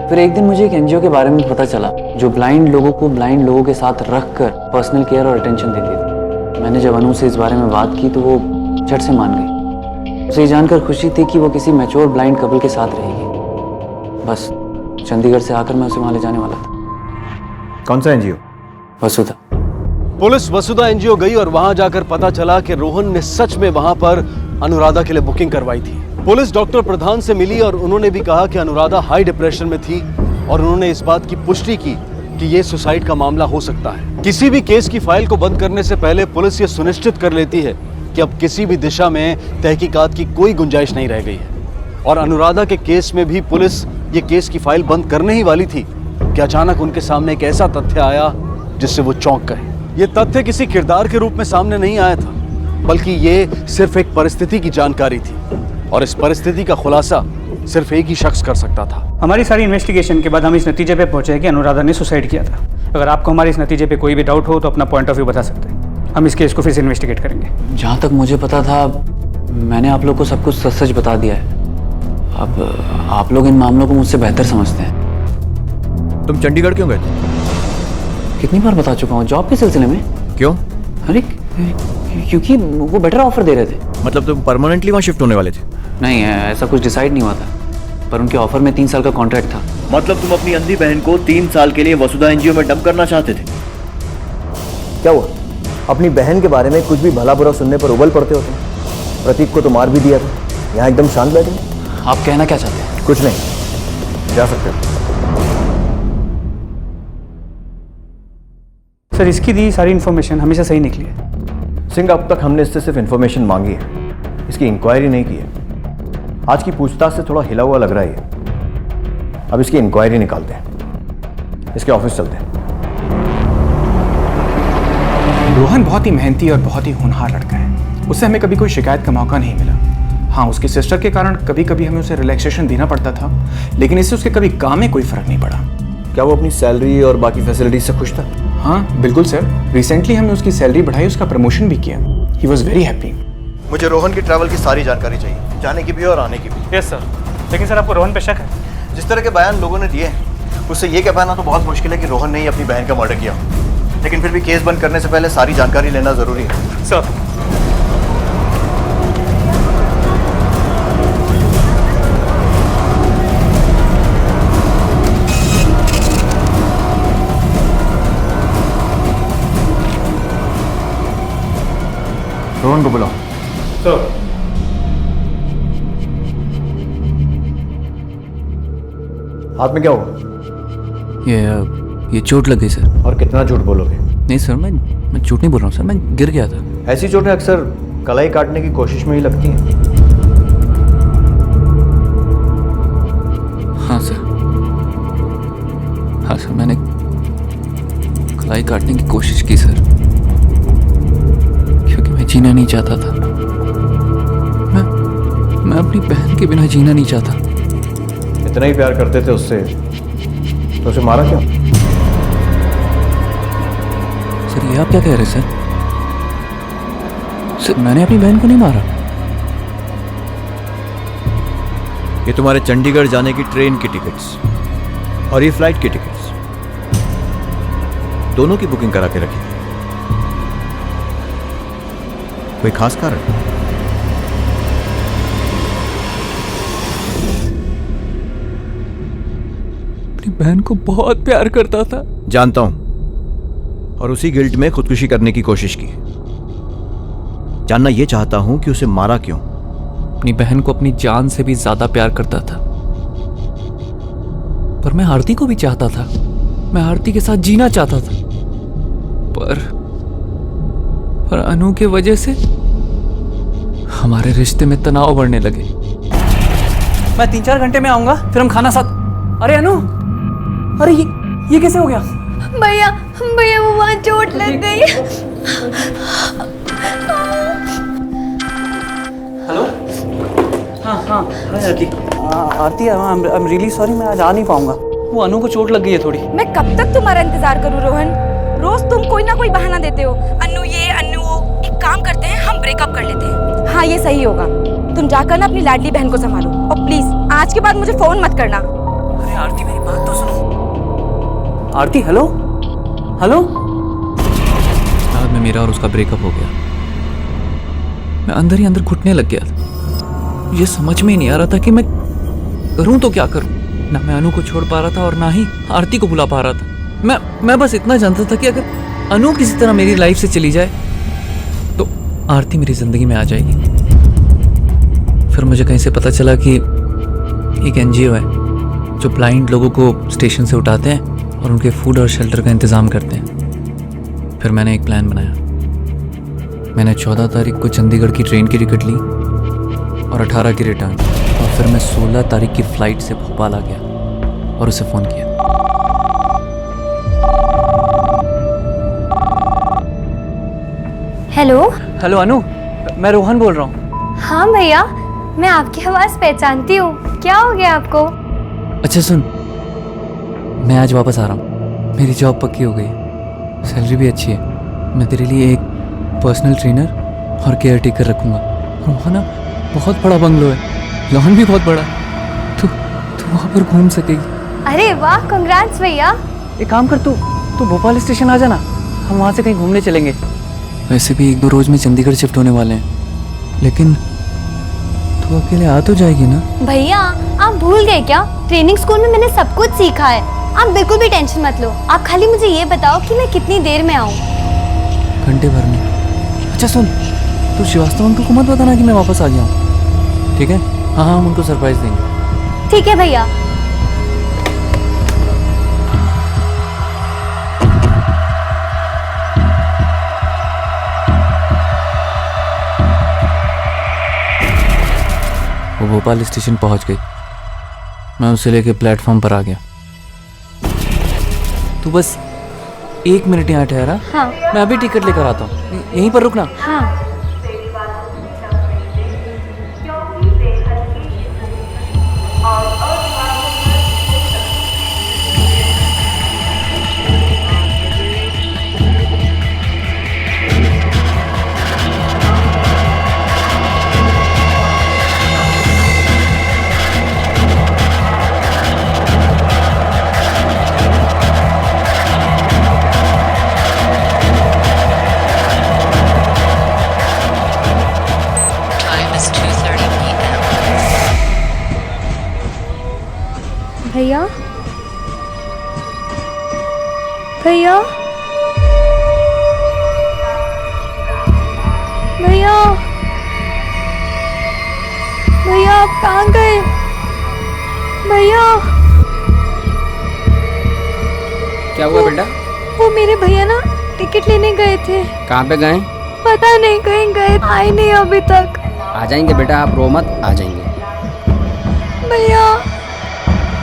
फिर एक दिन मुझे एक एनजीओ के बारे में पता चला जो ब्लाइंड लोगों को ब्लाइंड लोगों के साथ रखकर पर्सनल केयर और अटेंशन देती थी। मैंने जब अनु से इस बारे में बात की तो वो झट से मान गई। उसे जानकर खुशी थी कि वो किसी मैच्योर ब्लाइंड कपल के साथ रहेगी। बस चंडीगढ़ से आकर मैं उसे वहाँ ले जाने वाला था। कौन सा एनजीओ? वसुधा। पुलिस वसुधा एनजीओ गई और वहां जाकर पता चला कि रोहन ने सच में वहां पर अनुराधा के लिए बुकिंग करवाई थी। पुलिस डॉक्टर प्रधान से मिली और उन्होंने भी कहा कि अनुराधा हाई डिप्रेशन में थी और उन्होंने इस बात की पुष्टि की कि ये सुसाइड का मामला हो सकता है। किसी भी केस की फाइल को बंद करने से पहले पुलिस ये सुनिश्चित कर लेती है कि अब किसी भी दिशा में तहकीकात की कोई गुंजाइश नहीं रह गई है। और अनुराधा के केस में भी पुलिस ये केस की फाइल बंद करने ही वाली थी कि अचानक उनके सामने एक ऐसा तथ्य आया जिससे वो चौंक गए। ये तथ्य किसी किरदार के रूप में सामने नहीं आया था, बल्कि ये सिर्फ एक परिस्थिति की जानकारी थी और इस परिस्थिति का खुलासा सिर्फ एक ही शख्स कर सकता था। हमारी सारी इन्वेस्टिगेशन के बाद हम इस नतीजे पे पहुंचे कि अनुराधा ने सुसाइड किया था। अगर आपको हमारे इस नतीजे पे कोई भी डाउट हो तो अपना पॉइंट ऑफ व्यू बता सकते हैं। हम इस केस को फिर से इन्वेस्टिगेट करेंगे। जहाँ तक मुझे पता था मैंने आप लोग को सब कुछ सच सच बता दिया है। अब आप लोग इन मामलों को मुझसे बेहतर समझते हैं। तुम चंडीगढ़ क्यों गए थे? कितनी बार बता चुका हूँ, जॉब के सिलसिले में। क्यों? अरे क्योंकि वो बेटर ऑफर दे रहे थे। मतलब तुम परमानेंटली वहाँ शिफ्ट होने वाले थे? नहीं, ऐसा कुछ डिसाइड नहीं हुआ था, पर उनके ऑफर में 3 साल का कॉन्ट्रैक्ट था। मतलब तुम अपनी अंधी बहन को 3 साल के लिए वसुधा एनजीओ में डंप करना चाहते थे? क्या हुआ? अपनी बहन के बारे में कुछ भी भला बुरा सुनने पर उबल पड़ते हो तुम। प्रतीक को तो मार भी दिया था, यहाँ एकदम शांत बैठे। आप कहना क्या चाहते हैं? कुछ नहीं, जा सकते हो। सर, इसकी दी सारी इन्फॉर्मेशन हमेशा सही निकली है। सिंह, अब तक हमने इससे सिर्फ इन्फॉर्मेशन मांगी है, इसकी इंक्वायरी नहीं की है। आज की पूछताछ से थोड़ा हिला हुआ लग रहा है ये। अब इसकी इंक्वायरी निकालते हैं, इसके ऑफिस चलते हैं। रोहन बहुत ही मेहनती और बहुत ही होनहार लड़का है। उससे हमें कभी कोई शिकायत का मौका नहीं मिला। हाँ, उसकी सिस्टर के कारण कभी कभी हमें उसे रिलैक्सेशन देना पड़ता था, लेकिन इससे उसके कभी काम में कोई फर्क नहीं पड़ा। क्या वो अपनी सैलरी और बाकी फैसिलिटीज से खुश था? हाँ बिल्कुल सर, रिसेंटली हमने उसकी सैलरी बढ़ाई, उसका प्रमोशन भी किया। He was very happy. मुझे रोहन की ट्रैवल की सारी जानकारी चाहिए, जाने की भी और आने की भी। Yes sir. लेकिन सर, आपको रोहन पे शक है? जिस तरह के बयान लोगों ने दिए हैं उससे ये कह पाना तो बहुत मुश्किल है कि रोहन ने ही अपनी बहन का मर्डर किया। लेकिन फिर भी केस बंद करने से पहले सारी जानकारी लेना जरूरी है। सर, रोहन को बुलाओ। सर, हाथ में क्या हुआ? ये चोट लग गई सर। और कितना झूठ बोलोगे? नहीं सर, मैं झूठ नहीं बोल रहा हूँ सर, मैं गिर गया था। ऐसी चोटें अक्सर कलाई काटने की कोशिश में ही लगती हैं। हाँ सर, हाँ सर, मैंने कलाई काटने की कोशिश की सर, क्योंकि मैं जीना नहीं चाहता था। मैं अपनी बहन के बिना जीना नहीं चाहता। इतना ही प्यार करते थे उससे तो उसे मारा क्यों? सर, ये आप क्या कह रहे हैं सर? मैंने अपनी बहन को नहीं मारा। ये तुम्हारे चंडीगढ़ जाने की ट्रेन की टिकट्स और ये फ्लाइट की टिकट्स दोनों की बुकिंग करा के रखी। कोई खास कारण? अपनी बहन को बहुत प्यार करता था। जानता हूं, और उसी गिल्ट में खुदकुशी करने की कोशिश की। जानना यह चाहता हूं कि उसे मारा क्यों? अपनी बहन को अपनी जान से भी ज्यादा प्यार करता था, पर मैं आरती को भी चाहता था। मैं आरती के साथ जीना चाहता था, पर अनु के वजह से हमारे रिश्ते में तनाव बढ़ने लगे। मैं 3-4 घंटे में आऊंगा, फिर हम खाना साथ। अरे अनु, अरे ये कैसे हो गया? भैया वो वहाँ चोट लग गई। हेलो। हाँ आरती। आरती, आई एम रियली सॉरी, मैं आज आ नहीं पाऊंगा। वो अनु को चोट लग गई है थोड़ी। मैं कब तक तुम्हारा इंतजार करूं रोहन? रोज तुम कोई ना कोई बहाना देते हो। अनु ये अनु वो। एक काम करते हैं, हम ब्रेकअप कर लेते हैं। हाँ, ये सही होगा। तुम जाकर ना अपनी लाडली बहन को संभालो, और प्लीज आज के बाद मुझे फोन मत करना। अरे आरती, मेरी बात तो सुनो। आरती, हेलो। बाद में मेरा और उसका ब्रेकअप हो गया। मैं अंदर ही अंदर घुटने लग गया था। ये समझ में ही नहीं आ रहा था कि मैं करूं तो क्या करूं। ना मैं अनु को छोड़ पा रहा था और ना ही आरती को बुला पा रहा था। मैं बस इतना जानता था कि अगर अनु किसी तरह मेरी लाइफ से चली जाए तो आरती मेरी जिंदगी में आ जाएगी। फिर मुझे कहीं से पता चला कि एक एनजीओ है जो ब्लाइंड लोगों को स्टेशन से उठाते हैं और उनके फूड और शेल्टर का इंतज़ाम करते हैं। फिर मैंने एक प्लान बनाया। मैंने 14 तारीख को चंडीगढ़ की ट्रेन की टिकट ली और 18 की रिटर्न, और फिर मैं 16 तारीख की फ़्लाइट से भोपाल आ गया और उसे फ़ोन किया। हेलो अनु, मैं रोहन बोल रहा हूँ। हाँ भैया, मैं आपकी आवाज़ पहचानती हूँ। क्या हो गया आपको? अच्छा सुन, मैं आज वापस आ रहा हूँ। मेरी जॉब पक्की हो गई, सैलरी भी अच्छी है। मैं तेरे लिए एक पर्सनल ट्रेनर और केयर टेकर रखूँगा। और वहाँ ना बहुत बड़ा बंगलो है, लॉन भी बहुत बड़ा, तू वहाँ पर घूम सकेगी। अरे वाह, कांग्रेट्स भैया। एक काम कर, तू भोपाल स्टेशन आ जाना, हम वहाँ से कहीं घूमने चलेंगे। वैसे भी 1-2 रोज में चंडीगढ़ शिफ्ट होने वाले हैं, लेकिन तू अकेले आ तो जाएगी ना? भैया आप भूल गए क्या, ट्रेनिंग स्कूल में मैंने सब कुछ सीखा है। आप बिल्कुल भी टेंशन मत लो, आप खाली मुझे ये बताओ कि मैं कितनी देर में आऊँ। घंटे भर में। अच्छा सुन, तू श्रीवास्तव अंकल को मत बताना कि मैं वापस आ गया हूँ, ठीक है? हाँ, हम उनको सरप्राइज देंगे। ठीक है भैया। वो भोपाल स्टेशन पहुंच गई, मैं उसे लेके प्लेटफॉर्म पर आ गया। तू बस 1 मिनट यहाँ ठहरा। हाँ। मैं अभी टिकट लेकर आता हूँ, यहीं पर रुकना। हाँ। भैया भैया भैया भैया आप कहाँ गए? भैया क्या हुआ बेटा? वो मेरे भैया ना टिकट लेने गए थे। कहाँ पे गए? पता नहीं, कहीं गए, आए नहीं अभी तक। आ जाएंगे बेटा, आप रो मत, आ जाएंगे। भैया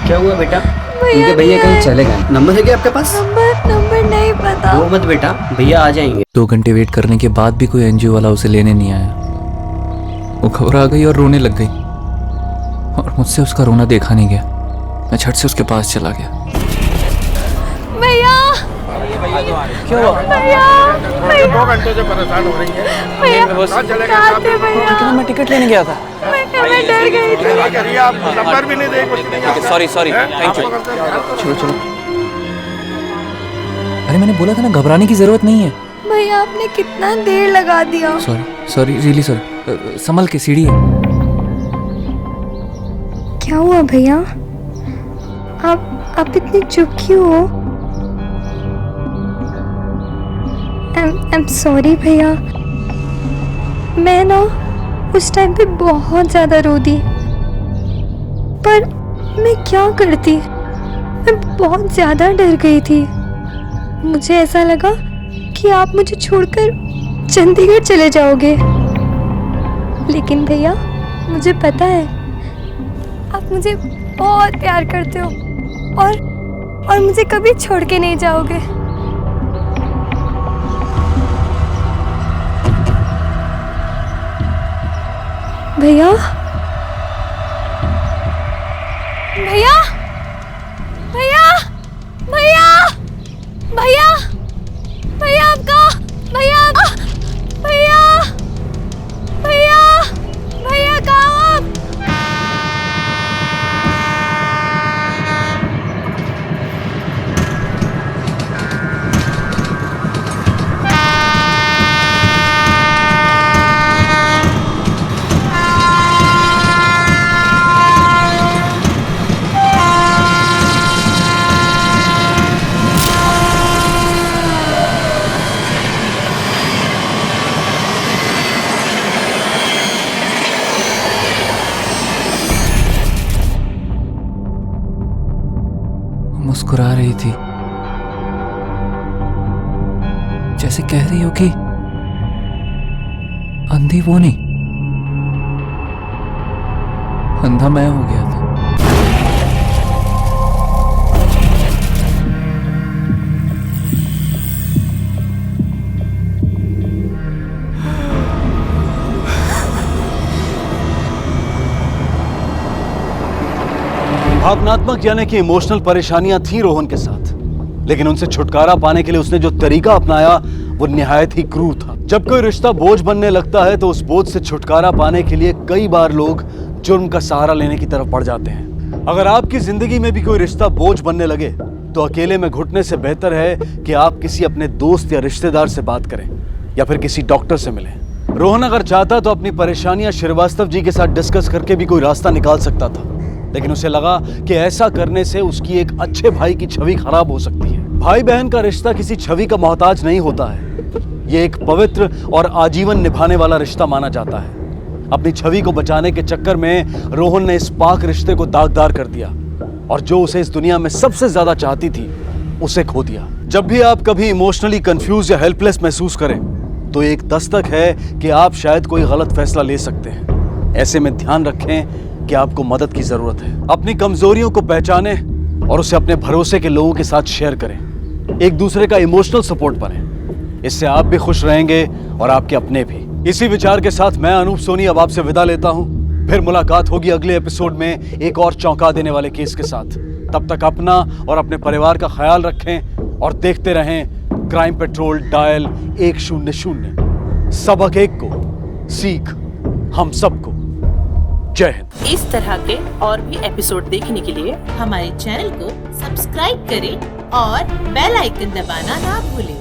क्या हुआ बेटा? भैया उनके भैया कहीं चले गए। नंबर है क्या आपके पास? नंबर नहीं पता। रो मत बेटा, भैया आ जाएंगे। 2 घंटे वेट करने के बाद भी कोई एनजीओ वाला उसे लेने नहीं आया। वो घबरा गई और रोने लग गई, और मुझसे उसका रोना देखा नहीं गया। मैं झट से उसके पास चला गया। भैया क्या हुआ? भैया 2 घंटे से परेशान हो रही है। भैया कहाँ थे भैया? मैं टिकट लेने गया था। मैं डर गई थी। आप नंबर भी नहीं दे, कुछ नहीं। Sorry thank you. चलो। अरे मैंने बोला था ना, घबराने की जरूरत नहीं है। भैया आपने कितना देर लगा दिया। Sorry really sorry. संभल के, सीढ़ी है। क्या हुआ भैया? आप इतने चुप क्यों हो? I'm sorry भैया, मैं ना उस टाइम पे बहुत ज़्यादा रो दी, पर मैं क्या करती, मैं बहुत ज़्यादा डर गई थी। मुझे ऐसा लगा कि आप मुझे छोड़कर चंडीगढ़ चले जाओगे, लेकिन भैया मुझे पता है आप मुझे बहुत प्यार करते हो और मुझे कभी छोड़ के नहीं जाओगे। भैया भैया भैया भैया भैया भैया आपका भैया भैया भैया भैया कहाँ आप? मुस्कुरा रही थी, जैसे कह रही हो कि अंधी वो नहीं, अंधा मैं हो गया था। भावनात्मक यानी कि इमोशनल परेशानियां थी रोहन के साथ, लेकिन उनसे छुटकारा पाने के लिए उसने जो तरीका अपनाया वो निहायत ही क्रूर था। जब कोई रिश्ता बोझ बनने लगता है तो उस बोझ से छुटकारा पाने के लिए कई बार लोग जुर्म का सहारा लेने की तरफ बढ़ जाते हैं। अगर आपकी जिंदगी में भी कोई रिश्ता बोझ बनने लगे तो अकेले में घुटने से बेहतर है कि आप किसी अपने दोस्त या रिश्तेदार से बात करें या फिर किसी डॉक्टर से मिलें। रोहन अगर चाहता तो अपनी परेशानियां श्रीवास्तव जी के साथ डिस्कस करके भी कोई रास्ता निकाल सकता था, लेकिन उसे लगा कि ऐसा करने से उसकी एक अच्छे भाई की छवि खराब हो सकती है। भाई बहन का रिश्ता किसी छवि का मोहताज नहीं होता है, ये एक पवित्र और आजीवन निभाने वाला रिश्ता माना जाता है। अपनी छवि को बचाने के चक्कर में रोहन ने इस पाक रिश्ते को दागदार कर दिया और जो उसे इस दुनिया में सबसे ज्यादा चाहती थी उसे खो दिया। जब भी आप कभी इमोशनली कंफ्यूज या हेल्पलेस महसूस करें तो एक दस्तक है कि आप शायद कोई गलत फैसला ले सकते हैं। ऐसे में ध्यान रखें कि आपको मदद की जरूरत है। अपनी कमजोरियों को पहचानें और उसे अपने भरोसे के लोगों के साथ शेयर करें। एक दूसरे का इमोशनल सपोर्ट बने, इससे आप भी खुश रहेंगे और आपके अपने भी। इसी विचार के साथ मैं अनूप सोनी अब आपसे विदा लेता हूं। फिर मुलाकात होगी अगले एपिसोड में एक और चौंका देने वाले केस के साथ। तब तक अपना और अपने परिवार का ख्याल रखें और देखते रहें क्राइम पेट्रोल डायल 100। सबक एक को, सीख हम सबको। जय हिंद। इस तरह के और भी एपिसोड देखने के लिए हमारे चैनल को सब्सक्राइब करें और बेल आइकन दबाना ना भूलें।